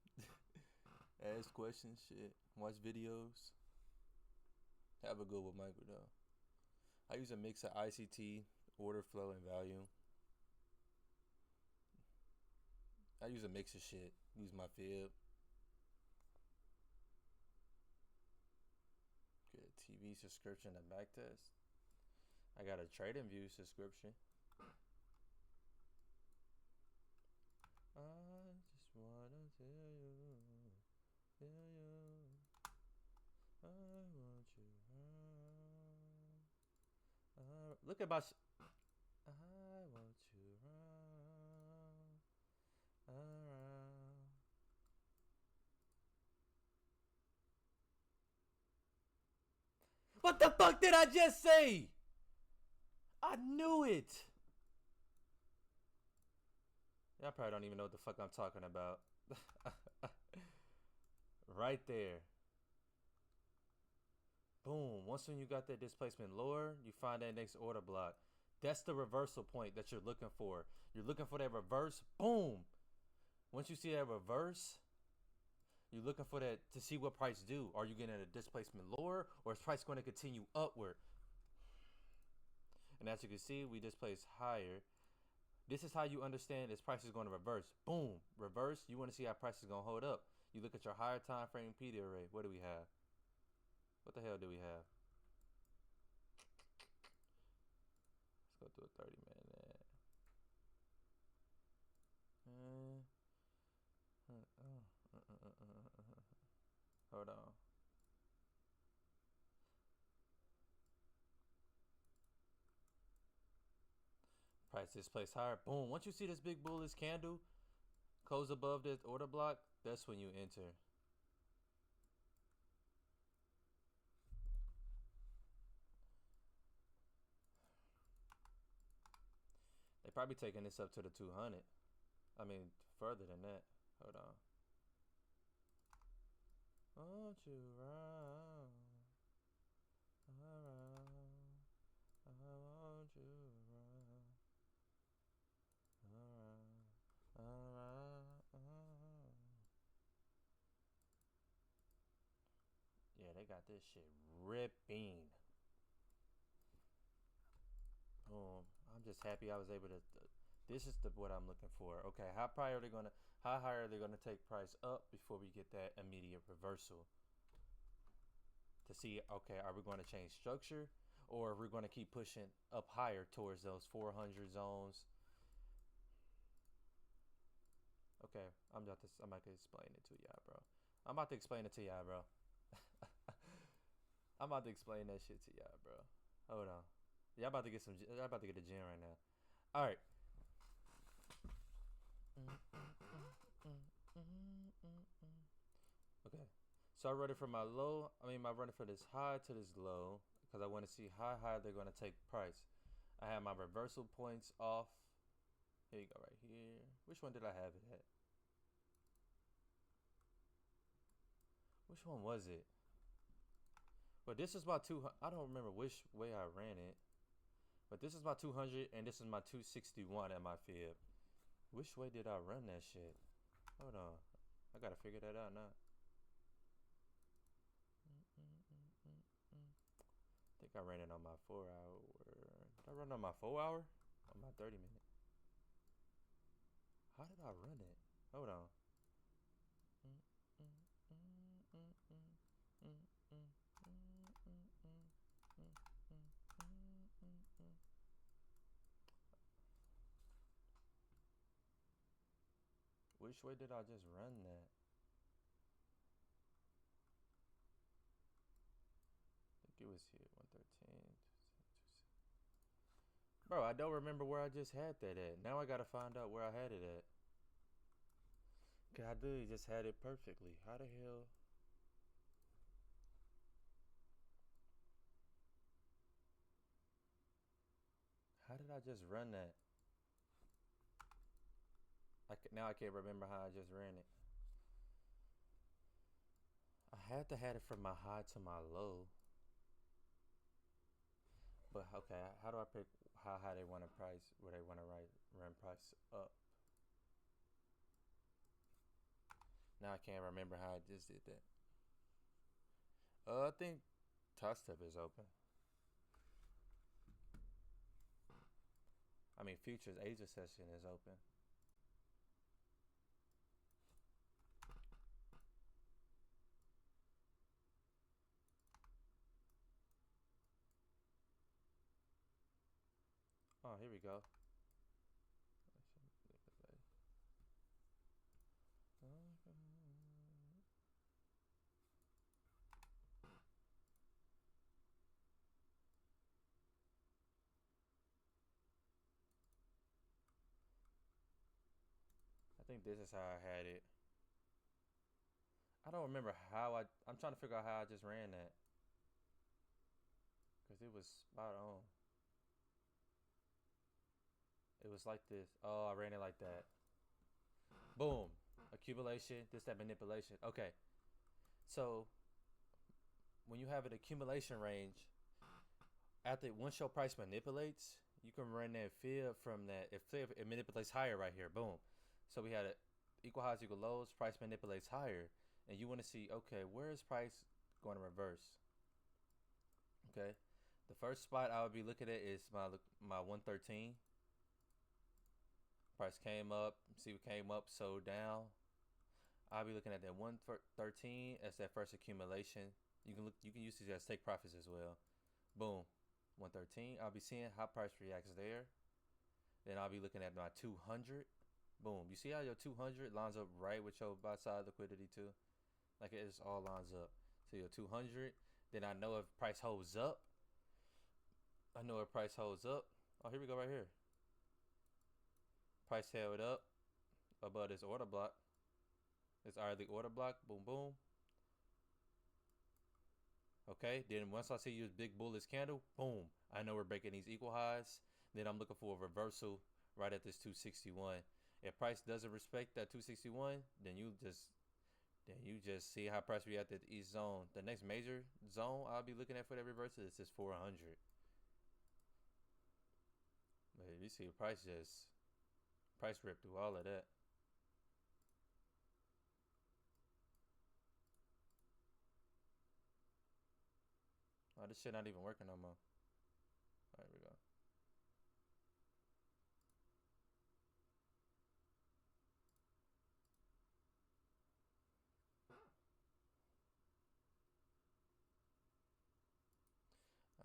Ask questions. Shit, watch videos. Have a good one, Michael. Though. I use a mix of ICT, order flow, and value. I use a mix of shit. Use my fib. Get a TV subscription and backtest. I got a TradingView subscription. I just wanna tell you, I want you around. Look at my. I want you around. What the fuck did I just say? I knew it. Y'all probably don't even know what the fuck I'm talking about. Right there. Boom. Once when you got that displacement lower, you find that next order block. That's the reversal point that you're looking for. You're looking for that reverse. Boom. Once you see that reverse, you're looking for that to see what price do. Are you getting a displacement lower, or is price going to continue upward? And as you can see, we displaced higher. This is how you understand this price is going to reverse. Boom, reverse. You want to see how price is going to hold up. You look at your higher time frame PD array. What do we have? What the hell do we have? Let's go through a 30-minute. Hold on. Price displaced higher. Boom. Once you see this big bullish candle close above this order block, that's when you enter. They probably taking this up to the 200. I mean, further than that. Hold on. Want you around. I want you around. Yeah, they got got this shit ripping. Boom. I'm just happy I was able to. This is what I'm looking for. Okay, how high are they gonna take price up before we get that immediate reversal? To see, okay, are we going to change structure, or are we going to keep pushing up higher towards those 400 zones? Okay, I'm about to explain it to y'all, bro. I'm about to explain it to y'all, bro. I'm about to explain that shit to y'all, bro. Hold on. Y'all about to get a gym right now. All right. Okay. So I run it from my low. I run it from this high to this low because I want to see how high they're going to take price. I have my reversal points off. Here you go, right here. Which one did I have it at? Which one was it? But this is my 200. I don't remember which way I ran it. But this is my 200 and this is my 261 at my fib. Which way did I run that shit? Hold on. I gotta figure that out now. I think I ran it on my 4 hour. Did I run on my 4 hour? On my 30 minute? How did I run it? Hold on. Which way did I just run that? I think it was here, 113. Bro, I don't remember where I just had that at. Now I gotta find out where I had it at. God, dude, just had it perfectly. How the hell? How did I just run that? Now I can't remember how I just ran it. I had to have it from my high to my low. But okay, how do I pick how high they want to price, where they want to run price up? Now I can't remember how I just did that. I think Top Step is open. Futures Asia session is open. Oh, here we go. I think this is how I had it. I don't remember how I'm trying to figure out how I just ran that. Because it was spot on. It was like this. Oh, I ran it like that. Boom. Accumulation. This, that, manipulation. Okay. So, when you have an accumulation range, once your price manipulates, you can run that fib from that. If it manipulates higher right here, boom. So we had it equal highs, equal lows. Price manipulates higher, and you want to see, okay, where is price going to reverse? Okay, the first spot I would be looking at is my 113. Price came up. See what came up, sold down. I'll be looking at that 113 as that first accumulation. You can use these as take profits as well. Boom. 113. I'll be seeing how price reacts there. Then I'll be looking at my 200. Boom. You see how your 200 lines up right with your buy side liquidity too? Like it just all lines up. So your 200. Then I know if price holds up. I know if price holds up. Oh, here we go right here. Price held up above this order block. It's already order block. Boom, boom. Okay, then once I see you big bullish candle, boom, I know we're breaking these equal highs. Then I'm looking for a reversal right at this 261. If price doesn't respect that 261, then you just see how price reacted to each zone. The next major zone I'll be looking at for that reversal is this 400. But you see price rip through all of that. Oh, this shit not even working no more. There we go.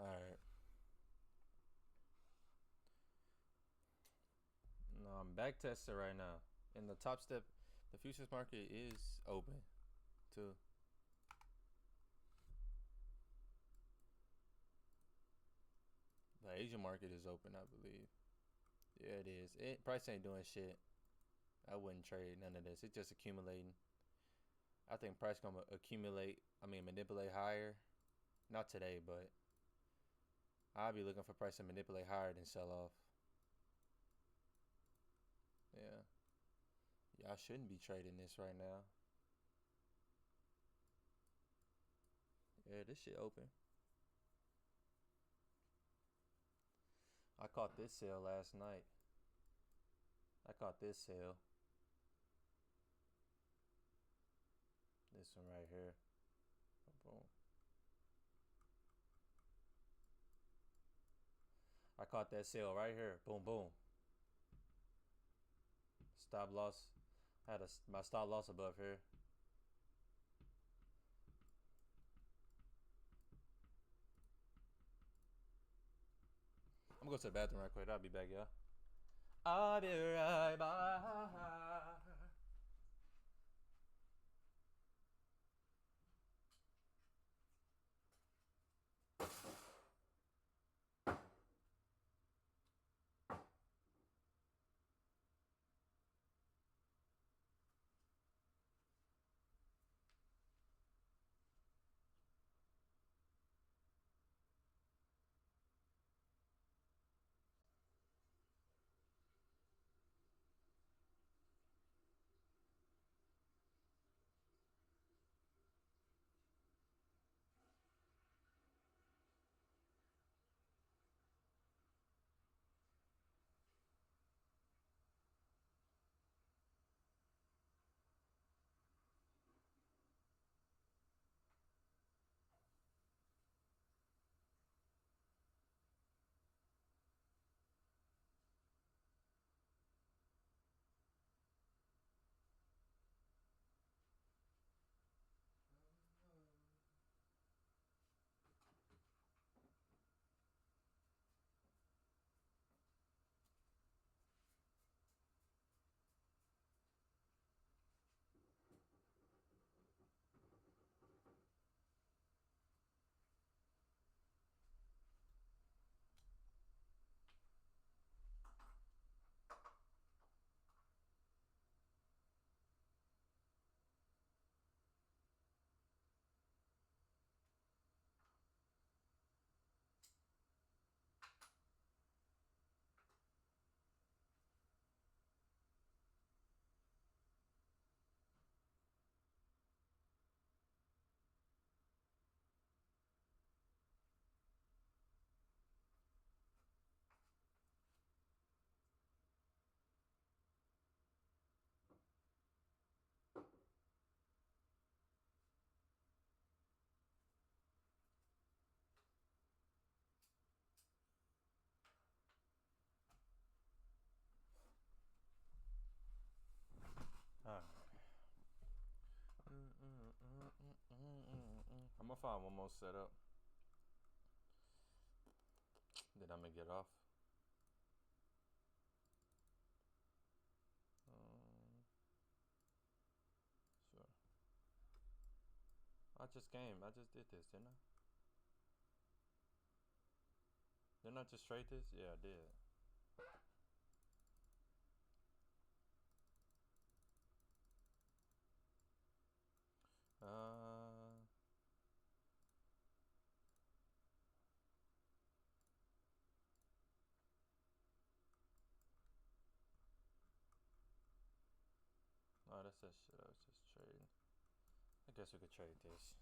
Alright. No, I'm back testing right now. In the top step, the futures market is open too. The Asian market is open, I believe. Yeah, it is. Price ain't doing shit. I wouldn't trade none of this. It's just accumulating. I think price gonna manipulate higher. Not today, but I'll be looking for price to manipulate higher than sell off. Yeah. Y'all shouldn't be trading this right now. Yeah, this shit open. I caught this sale last night. I caught this sale. This one right here. Boom. I caught that sale right here. Boom, boom. Stop loss. I had my stop loss above here. I'm gonna go to the bathroom right quick. I'll be back, y'all. I'll be right back. I'm gonna find one more setup. Then I'm gonna get off. Sure. I just came. I just did this, didn't I? Didn't I just trade this? Yeah, I did. Oh, that's that shit I was just trading. I guess we could trade this.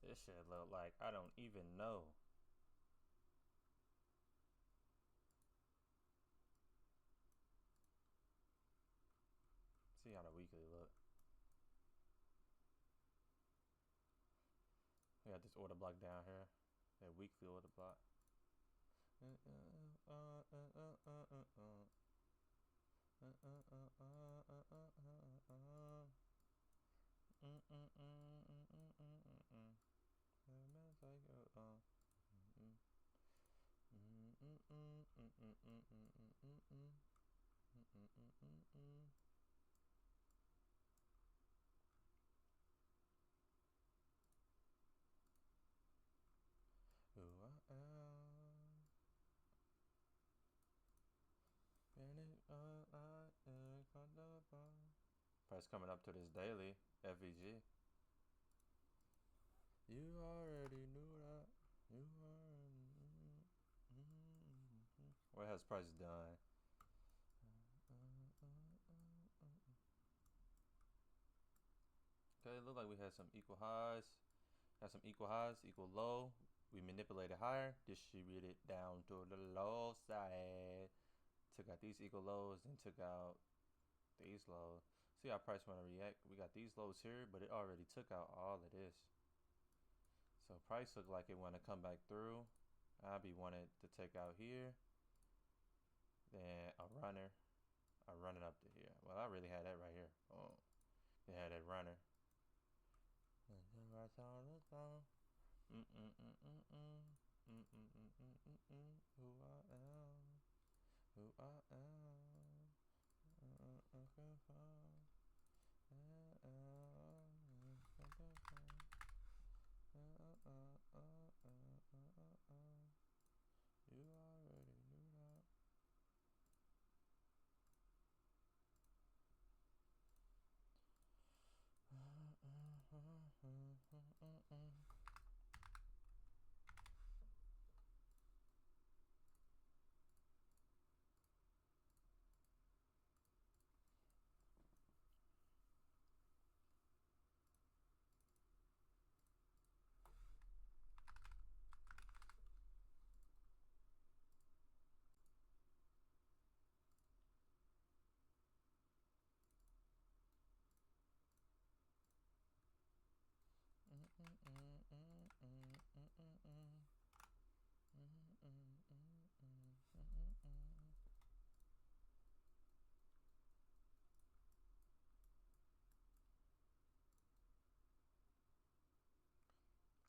This shit look like I don't even know. See how the weekly look. Yeah, got this order block down here, that weekly order block. Who I am. Price coming up to this daily FVG. You already knew that. You already. What has price done? Okay, it looked like we had some equal highs. Got some equal highs, equal low. We manipulated higher, distributed down to the low side. Took out these equal lows, then took out these lows. See how price want to react. We got these lows here, but it already took out all of this. So price look like it want to come back through. I'll be wanting to take out here. Then a runner. I run it up to here. Well, I really had that right here. Oh, they had that runner. Who I am, who I am. You already knew that.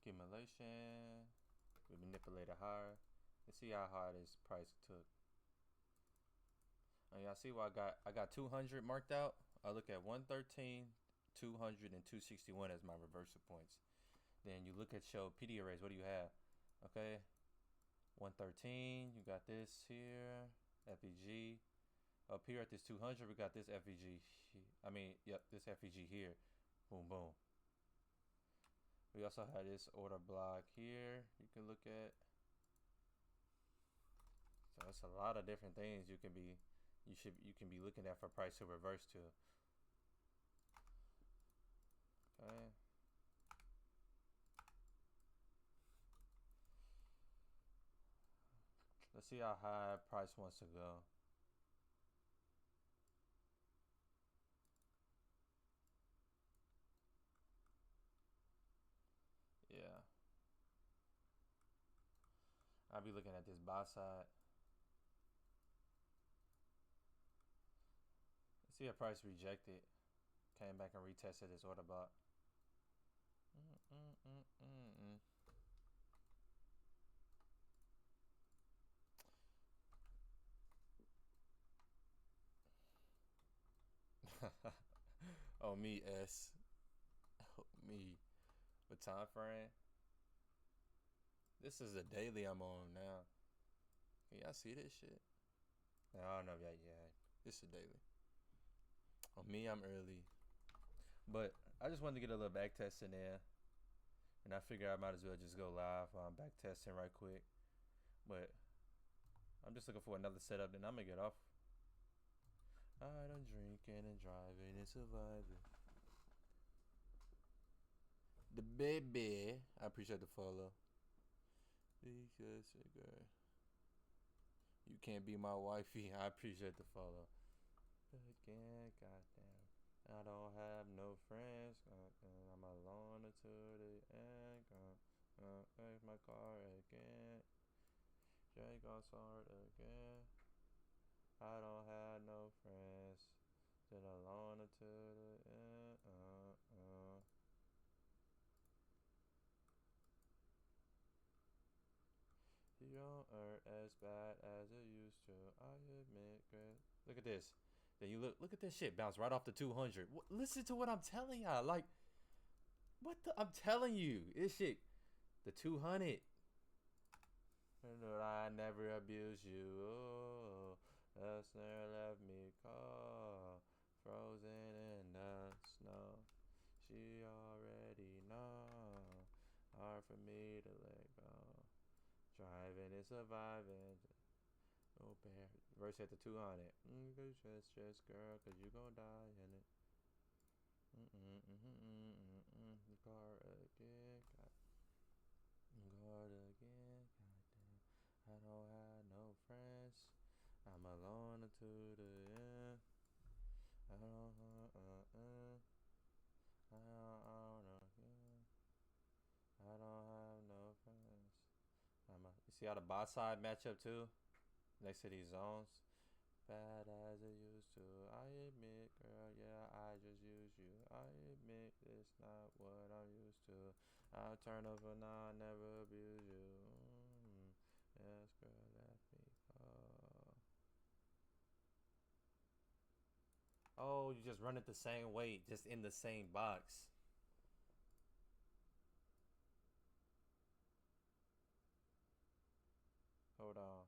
Accumulation. We manipulated higher. Let's see how high this price took. And y'all see what I got 200 marked out. I look at 113, 200, and 261 as my reversal points. Then you look at your PD arrays. What do you have? Okay, 113. You got this here, FVG. Up here at this 200, we got this FVG. This FVG here. Boom, boom. We also have this order block here. You can look at. So it's a lot of different things you can be looking at for price to reverse to. Okay. Let's see how high price wants to go. Yeah. I'll be looking at this buy side. Let's see if price rejected. Came back and retested this order block. Oh, me, S. Oh, me. What time frame? This is the daily I'm on now. Can y'all see this shit? No, I don't know if y'all, yeah. This is daily. On me, I'm early. But I just wanted to get a little back test in there. And I figured I might as well just go live while I'm back testing right quick. But I'm just looking for another setup, then I'm going to get off. Alright, I'm drinking and driving and surviving. The baby. I appreciate the follow. Because, girl, you can't be my wifey. I appreciate the follow. Again, goddamn. I don't have no friends. I'm alone until the end. There's my car again. Jay gon' start again. I don't have no friends. Still alone until the end. You don't earn as bad as it used to. I admit, Chris. Look at this. Then you look at this shit bounce right off the 200. Listen to what I'm telling y'all. Like, what the? I'm telling you, this shit. The 200. I never abuse you. Oh, that's never left me cold, frozen in the snow. She already know. Hard for me to let go. Driving and surviving. Oh, bear. Verse at the 200. Just girl, cause you gon' die in it. The car again. God again. Goddamn. I don't have no friends. I'm alone until the end. I don't have no friends. You see how the bot side match up too? Next to these zones. Bad as it used to. I admit, girl, yeah, I just use you. I admit it's not what I'm used to. I'll turn over now, I never abuse you. Yes, girl, let me go. Oh, you just run it the same way, just in the same box. Hold on.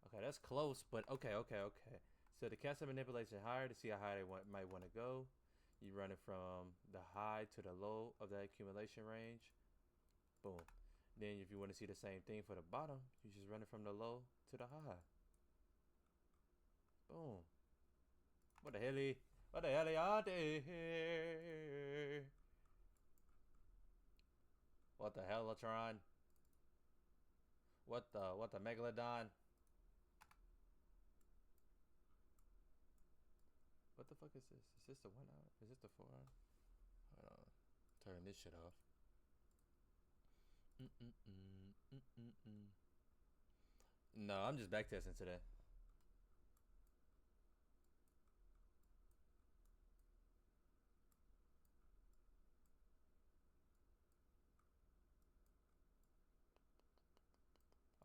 Okay, that's close, but okay. So the caster manipulation higher to see how high they might want to go. You run it from the high to the low of that accumulation range. Boom. Then if you want to see the same thing for the bottom, you just run it from the low to the high. Boom. What the hell? What the hell are they? What the Hellatron? What the Megalodon? What the fuck is this? Is this the 1 hour? Is this the 4 hour? Hold on. Turn this shit off. No, I'm just backtesting today.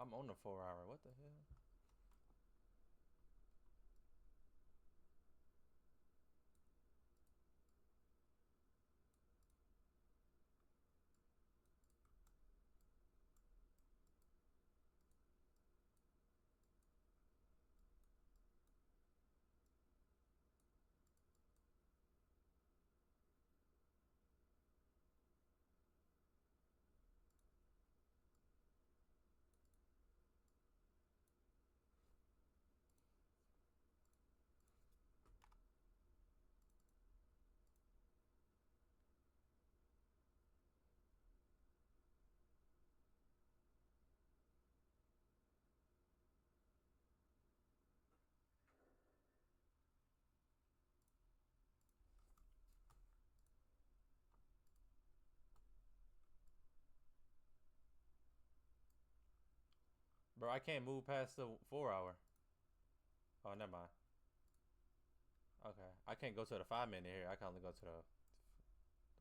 I'm on the 4 hour. What the hell? Bro, I can't move past the 4 hour. Oh, never mind. Okay, I can't go to the 5 minute here. I can only go to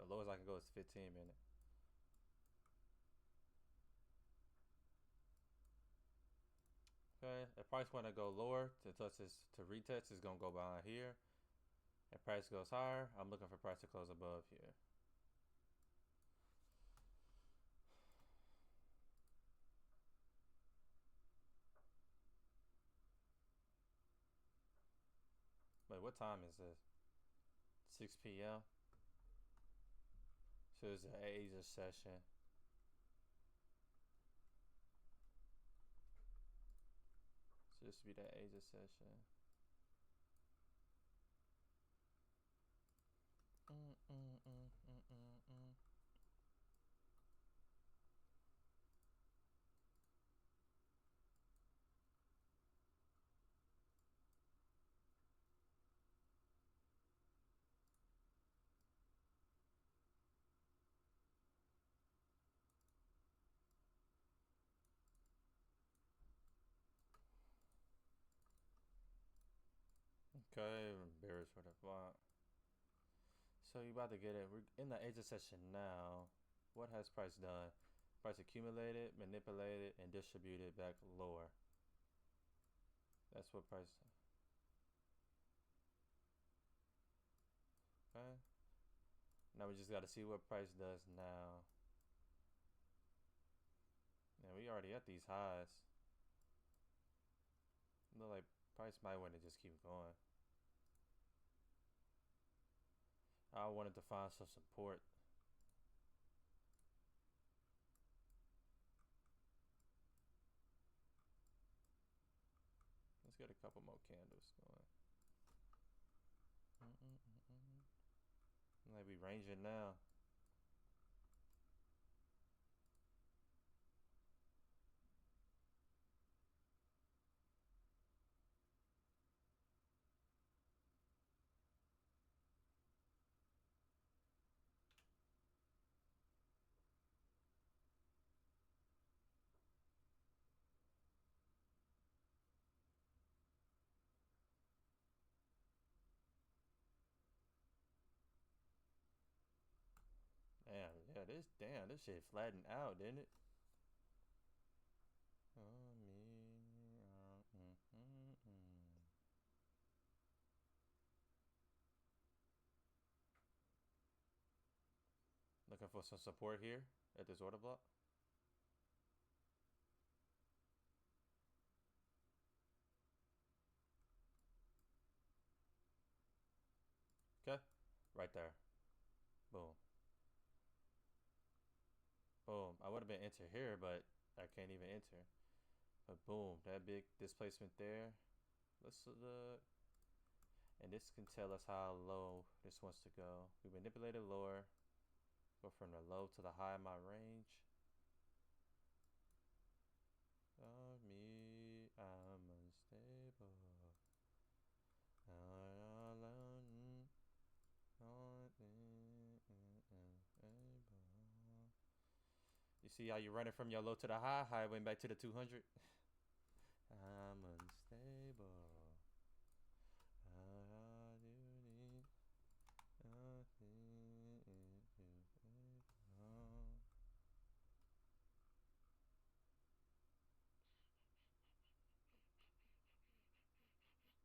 the lowest I can go is 15 minute. Okay, if price want to go lower to touch this to retest, it's gonna go behind here. If price goes higher, I'm looking for price to close above here. Wait, what time is this? 6 p.m. So it's an Asia session. So this would be the Asia session. Okay, bearish for the block. So you about to get it. We're in the agent session now. What has price done? Price accumulated, manipulated, and distributed back lower. That's what price. Okay. Now we just got to see what price does now. Yeah, we already at these highs. Look like price might want to just keep going. I wanted to find some support. Let's get a couple more candles going. Like we ranging now. Damn, this shit flattened out, didn't it? Looking for some support here at this order block. Okay, right there. Boom. Boom. I would have been enter here, but I can't even enter. But boom, that big displacement there. Let's look. And this can tell us how low this wants to go. We manipulated lower. Go from the low to the high of my range. Me, I'm unstable. You see how you running from your low to the high? How I went back to the 200? I'm unstable.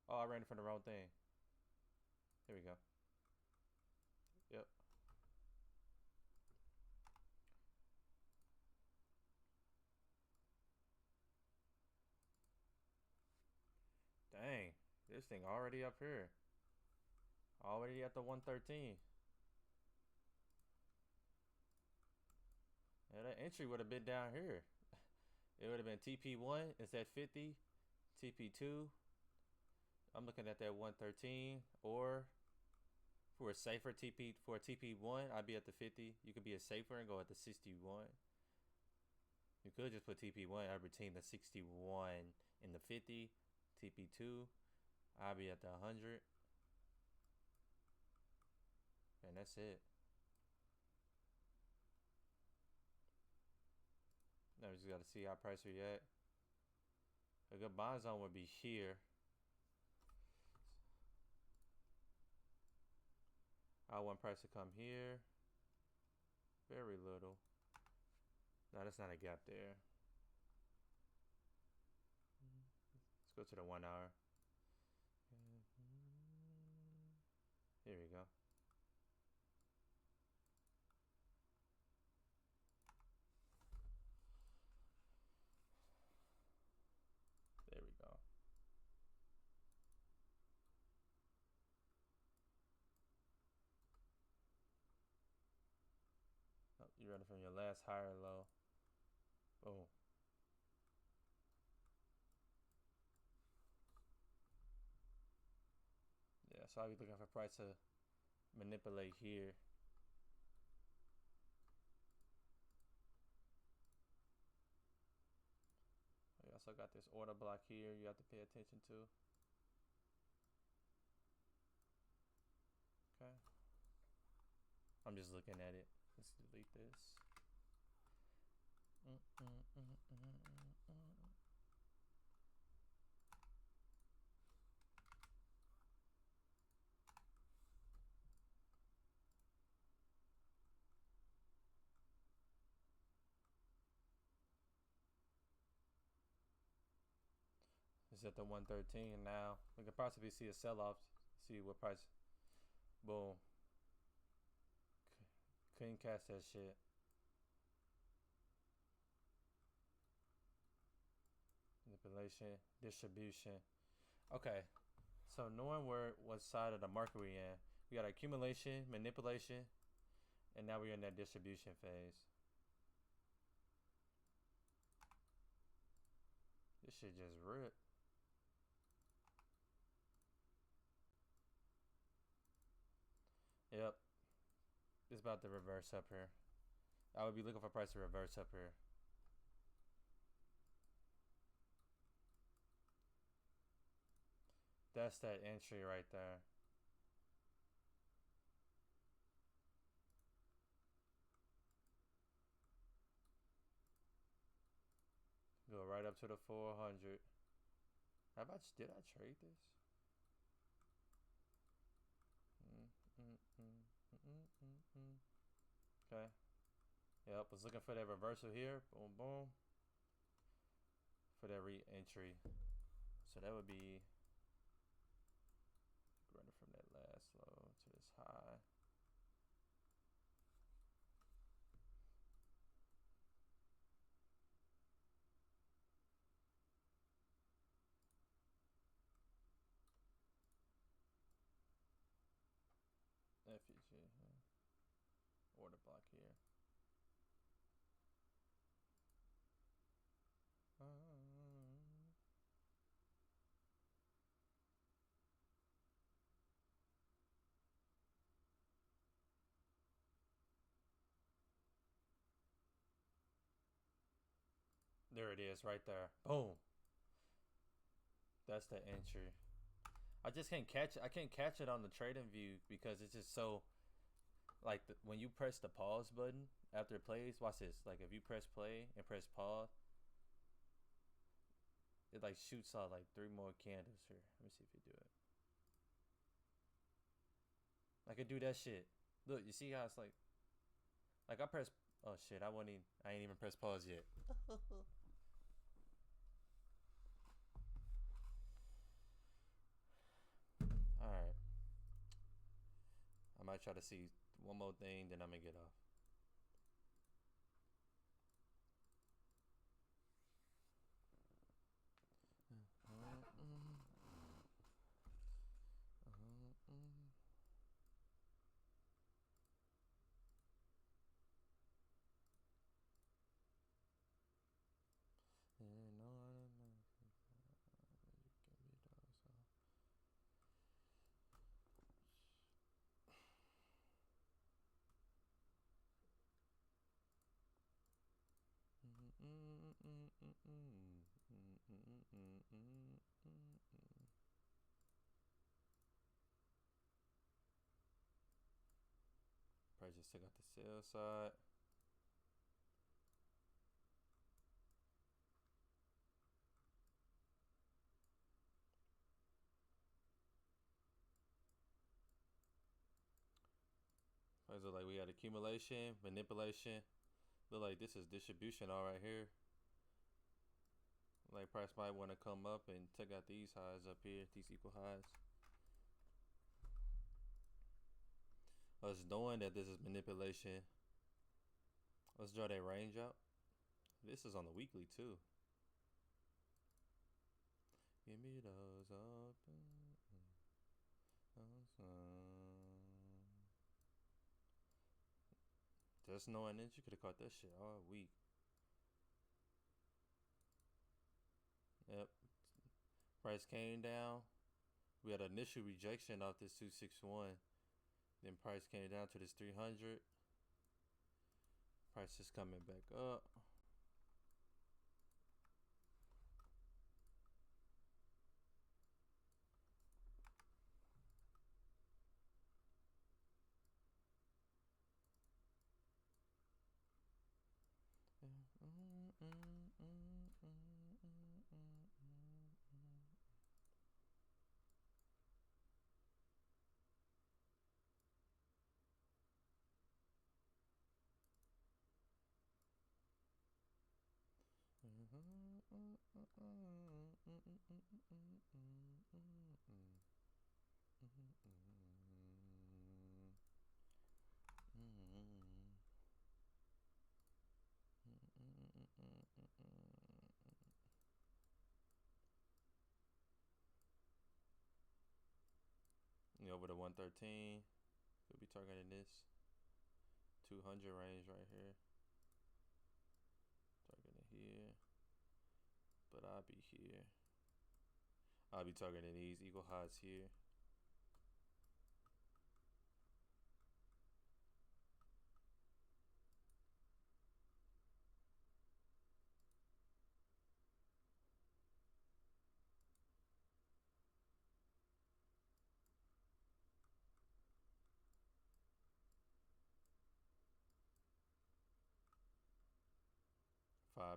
Oh, I ran from the wrong thing. Here we go. Yep. Dang, this thing already up here. Already at the 113. Yeah, that entry would have been down here. It would have been TP1 instead 50, TP2. I'm looking at that 113, or for a safer TP for a TP1, I'd be at the 50. You could be a safer and go at the 61. You could just put TP1 every team the 61 in the 50, TP2, I'll be at the 100. And that's it. Now we just got to see how price we at. A good buy zone would be here. I want price to come here. Very little. No, that's not a gap there. Let's go to the 1 hour. Here we go. There we go. Oh, you're running from your last higher low. Boom. Yeah, so I'll be looking for price to manipulate here. We also got this order block here you have to pay attention to. Okay. I'm just looking at it. Let's delete this. It's at the 113 now. We could possibly see a sell-off. See what price. Boom. Couldn't catch that shit. Manipulation, distribution. Okay. So knowing what side of the market we in, we got accumulation, manipulation, and now we're in that distribution phase. This shit just ripped. Yep. It's about to reverse up here. I would be looking for price to reverse up here. That's that entry right there. Go right up to the 400. How about, did I trade this? Okay. Yep, was looking for that reversal here. Boom, boom. For that re-entry. So that would be running from that last low to this high. FEG. Order block here. There it is right there. Boom. That's the entry. I just can't catch it. I can't catch it on the trading view because it's just so like when you press the pause button after it plays, watch this. Like if you press play and press pause, it like shoots out like 3 more candles here. Let me see if you do it. I could do that shit. Look, you see how it's like I press. Oh shit! I ain't even press pause yet. All right. I might try to see one more thing, then I'm gonna get off. Price just took out the sell side. Price look like we had accumulation, manipulation. Look like this is distribution all right here. Like price might want to come up and take out these highs up here, these equal highs. Us knowing that this is manipulation. Let's draw that range out. This is on the weekly too. Give me those up. Just knowing that you could have caught that shit all week. Yep. Price came down. We had initial rejection off this 261. Then price came down to this 300. Price is coming back up. Over to 113. We'll be targeting this 200 range right here. Targeting here. But I'll be here. I'll be targeting these equal highs here.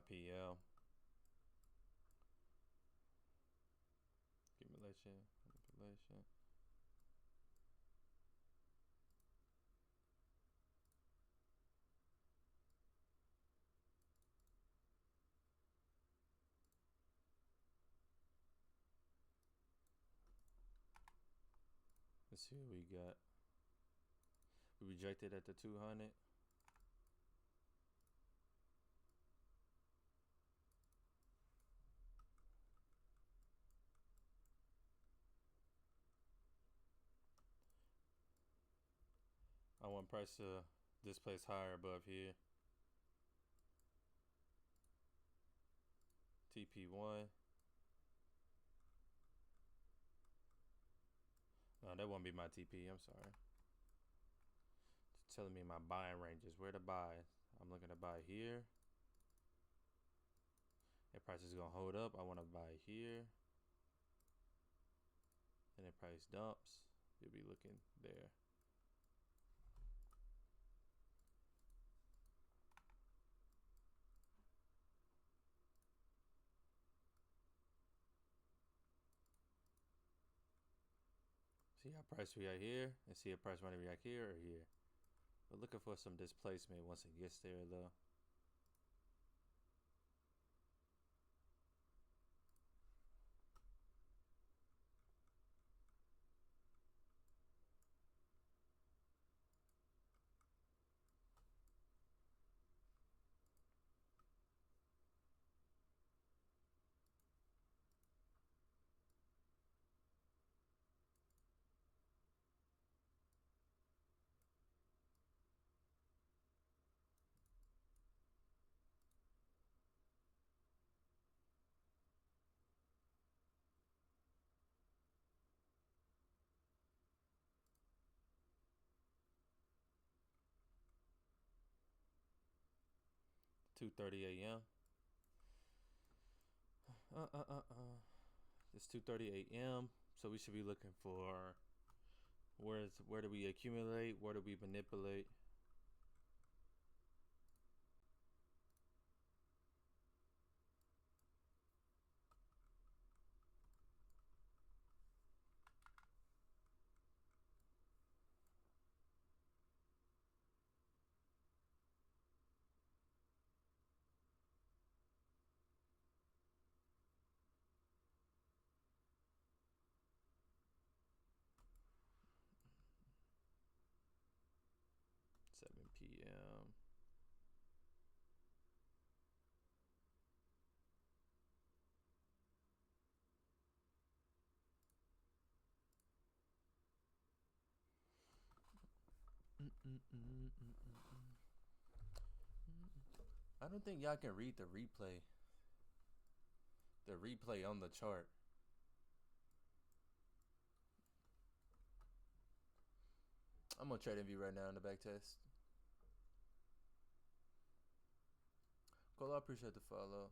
PM. Accumulation. Let's see what we got. We rejected at the 200. I want price to displace higher above here. TP1. No, that won't be my TP. I'm sorry. It's telling me my buying ranges. Where to buy? I'm looking to buy here. If price is gonna hold up, I want to buy here. And if price dumps, you'll be looking there. See how price react here, and see if price want to react here or here. We're looking for some displacement once it gets there though. $2:30 a.m. It's 2:30 a.m. So we should be looking for where do we accumulate? Where do we manipulate? PM. I don't think y'all can read the replay. The replay on the chart. I'm on TradingView right now in the back test. Cole, I appreciate the follow.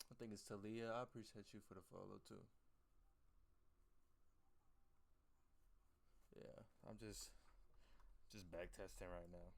I think it's Talia. I appreciate you for the follow too. Yeah, I'm just back testing right now.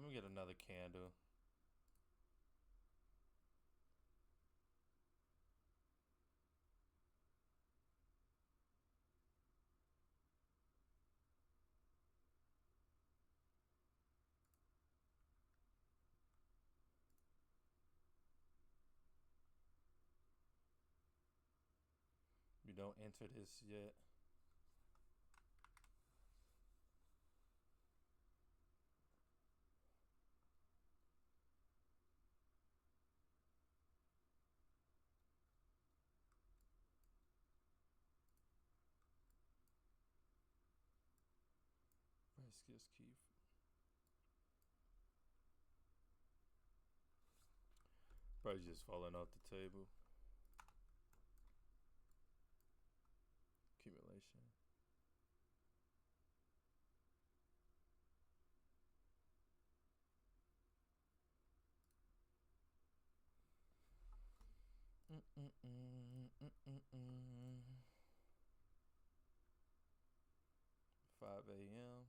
me get another candle. You don't enter this yet. Price just keep. Probably just falling off the table. Accumulation. Mm-mm-mm, mm-mm-mm. 5 a.m.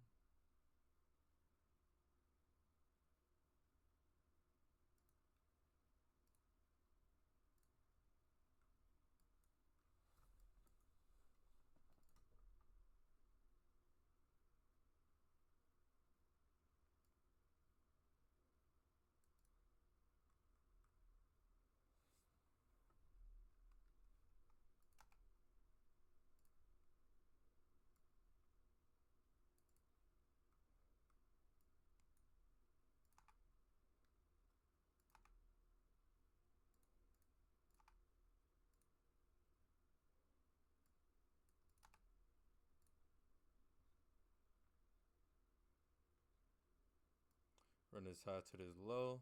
Run this high to this low.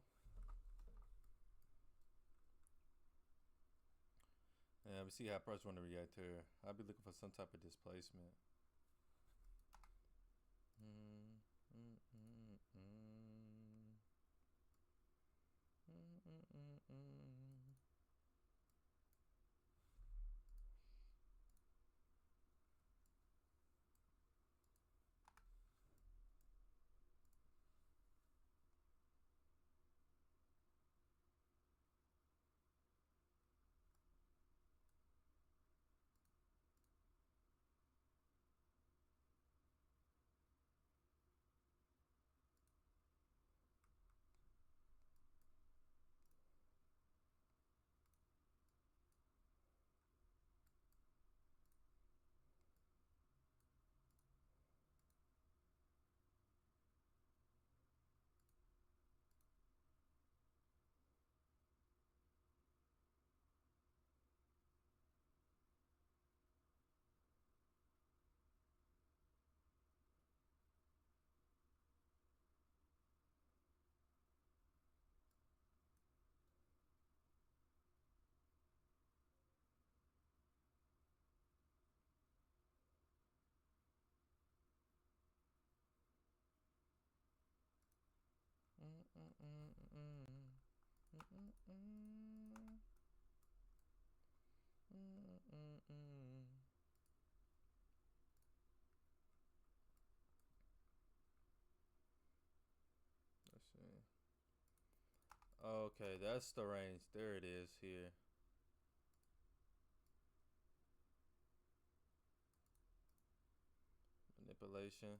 And we see how price want to react here. I'll be looking for some type of displacement. Let's see. Okay, that's the range. There it is here. Manipulation.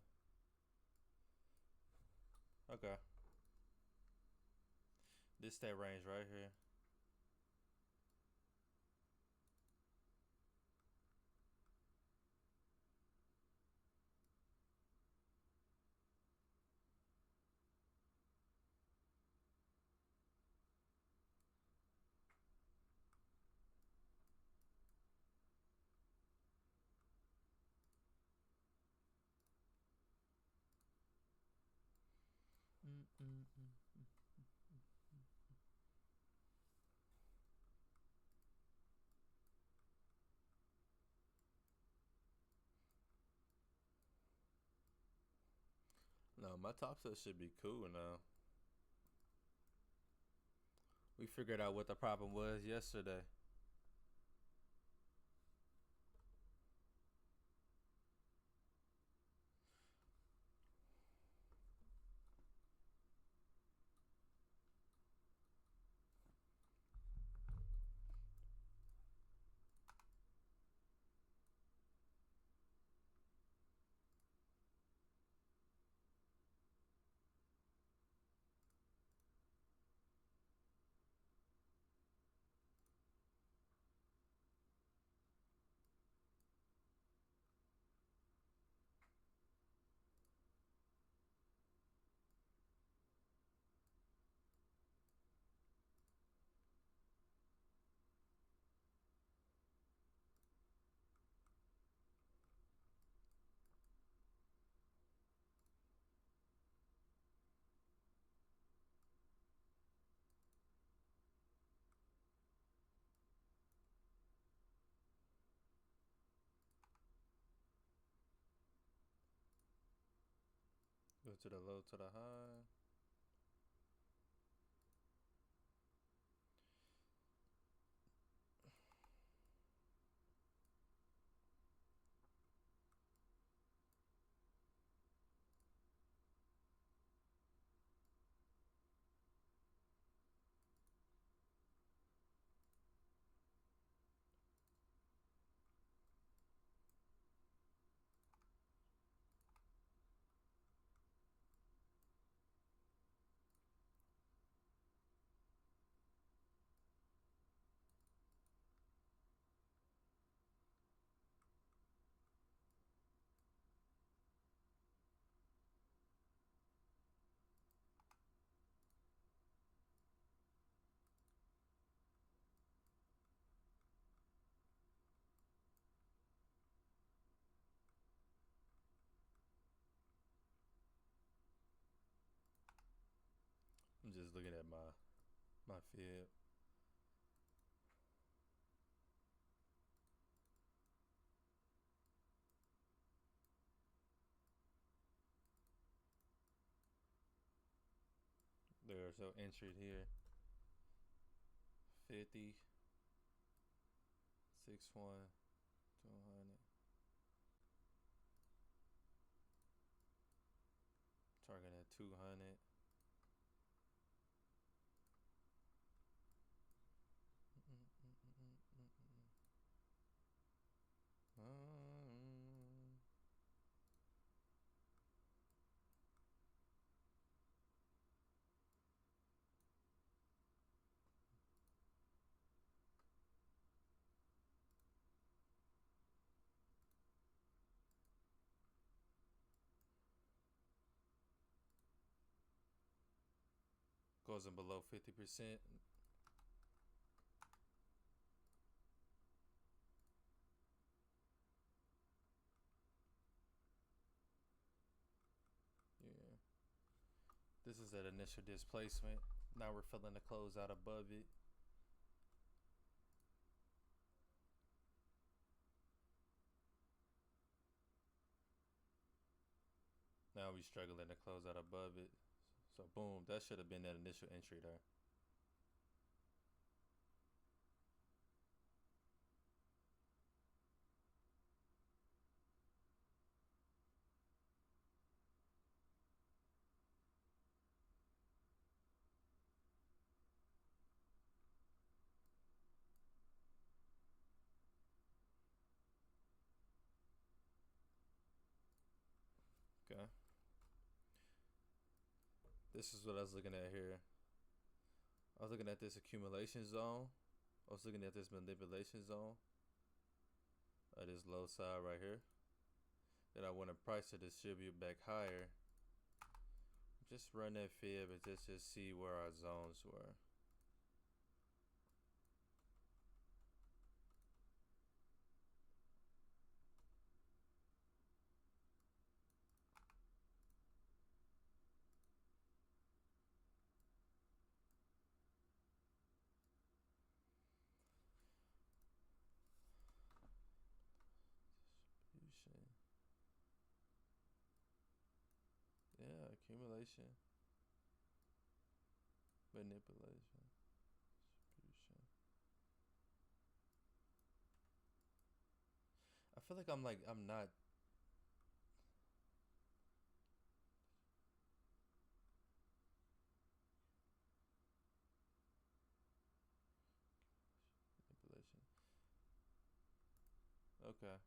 Okay. This that range right here. No, my top set should be cool now. We figured out what the problem was yesterday. Go to the low to the high. I'm just looking at my fib. There's no entry here. 50, 61, 200. Target at 200. Goes in below 50%. Yeah. This is that initial displacement. Now we're filling the close out above it. Now we struggling to close out above it. So boom, that should have been that initial entry there. Okay. This is what I was looking at here. I was looking at this accumulation zone. I was looking at this manipulation zone. This low side right here. Then I want to price to distribute back higher. Just run that fib and just see where our zones were. Distribution. Yeah, accumulation. Manipulation. Distribution. I feel like I'm not. Manipulation. Okay.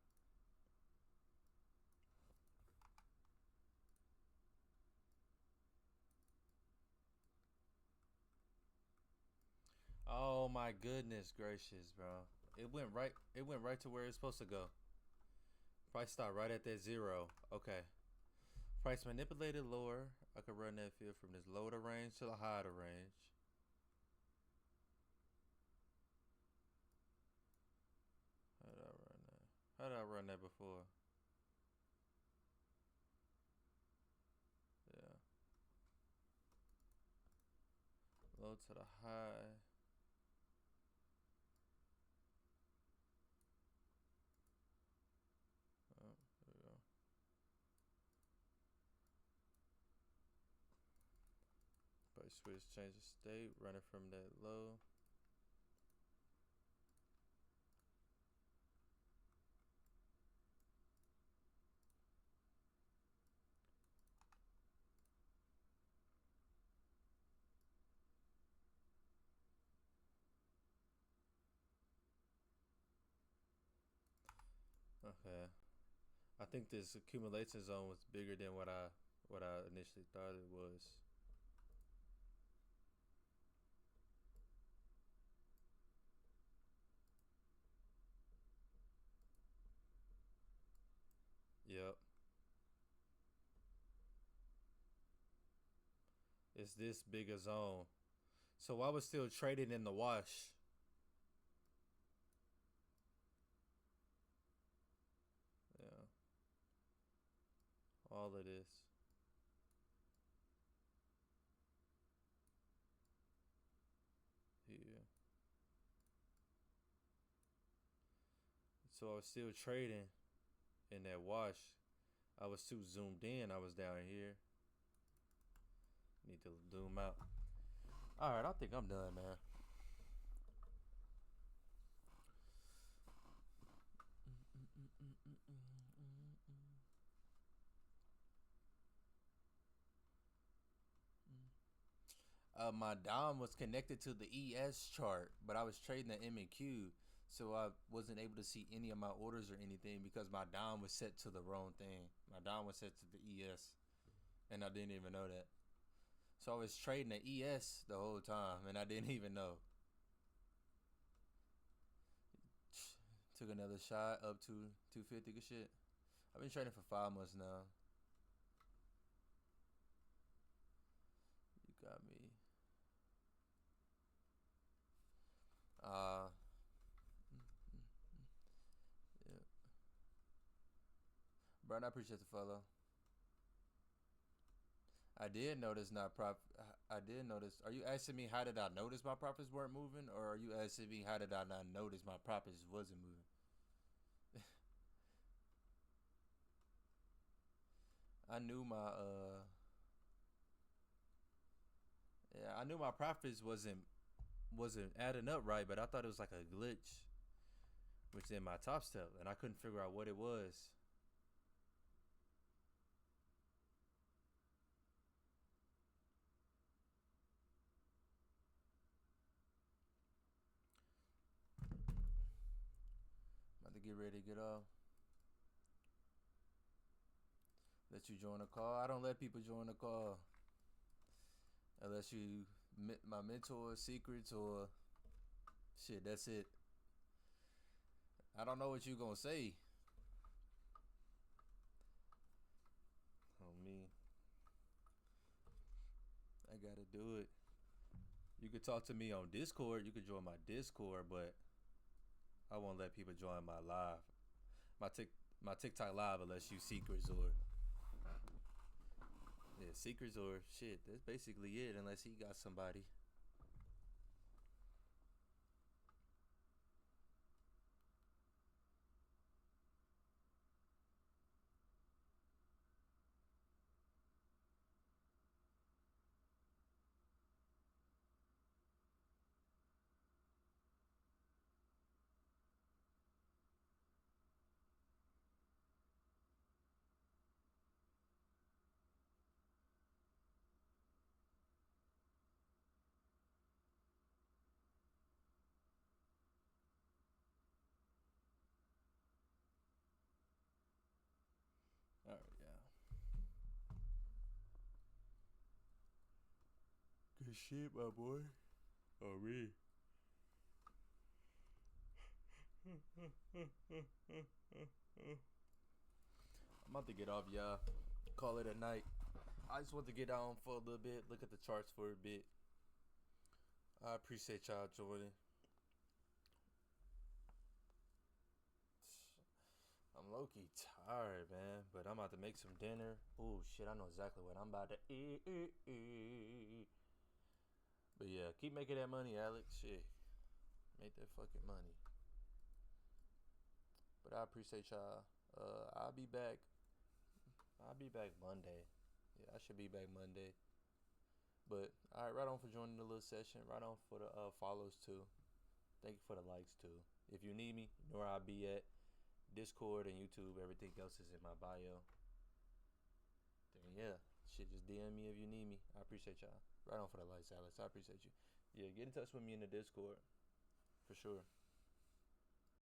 Oh my goodness gracious, bro. It went right to where it's supposed to go. Price stop right at that zero. Okay. Price manipulated lower. I could run that field from this low to range to the high to range. How did I run that? How did I run that before? Yeah. Low to the high. Oh, there we go. First switch, change the state, run it from that low. Okay. I think this accumulation zone was bigger than what I initially thought it was. Yep. It's this big a zone. So I was still trading in the wash. Yeah. All of this. Yeah. So I was still trading in that wash. I was too zoomed in. I was down here. Need to zoom out. Alright, I think I'm done, man. My Dom was connected to the ES chart, but I was trading the MNQ, so I wasn't able to see any of my orders or anything because my Dom was set to the wrong thing. My Dom was set to the ES, and I didn't even know that. So I was trading the ES the whole time, and I didn't even know. Took another shot up to 250. Good shit. I've been trading for 5 months now. You got me. Yeah. Brian, I appreciate the follow. I did notice not prop. I did notice. Are you asking me how did I notice my profits weren't moving, or are you asking me how did I not notice my profits wasn't moving? I knew my yeah, I knew my profits wasn't adding up right, but I thought it was like a glitch within my top step, and I couldn't figure out what it was. About to get ready to get off. Let you join the call. I don't let people join the call unless you my mentor secrets or shit. That's it. I don't know what you gonna say. Oh me, I gotta do it. You could talk to me on Discord. You could join my Discord, but I won't let people join my live. My TikTok live unless you secrets or yeah, secrets or shit. That's basically it unless he got somebody. All right, yeah. Good shit, my boy. Oh, me. I'm about to get off, y'all. Call it a night. I just want to get on for a little bit, look at the charts for a bit. I appreciate y'all joining. I'm low-key tired, man, but I'm about to make some dinner. Oh, shit, I know exactly what I'm about to eat. But yeah, keep making that money, Alex. Shit, make that fucking money. But I appreciate y'all. I'll be back. I'll be back Monday. Yeah, I should be back Monday. But all right, right on for joining the little session. Right on for the follows too. Thank you for the likes too. If you need me, you know where I'll be at. Discord and YouTube. Everything else is in my bio. Then yeah, shit, just DM me if you need me. I appreciate y'all. Right on for the likes, Alex. I appreciate you. Yeah, get in touch with me in the Discord for sure.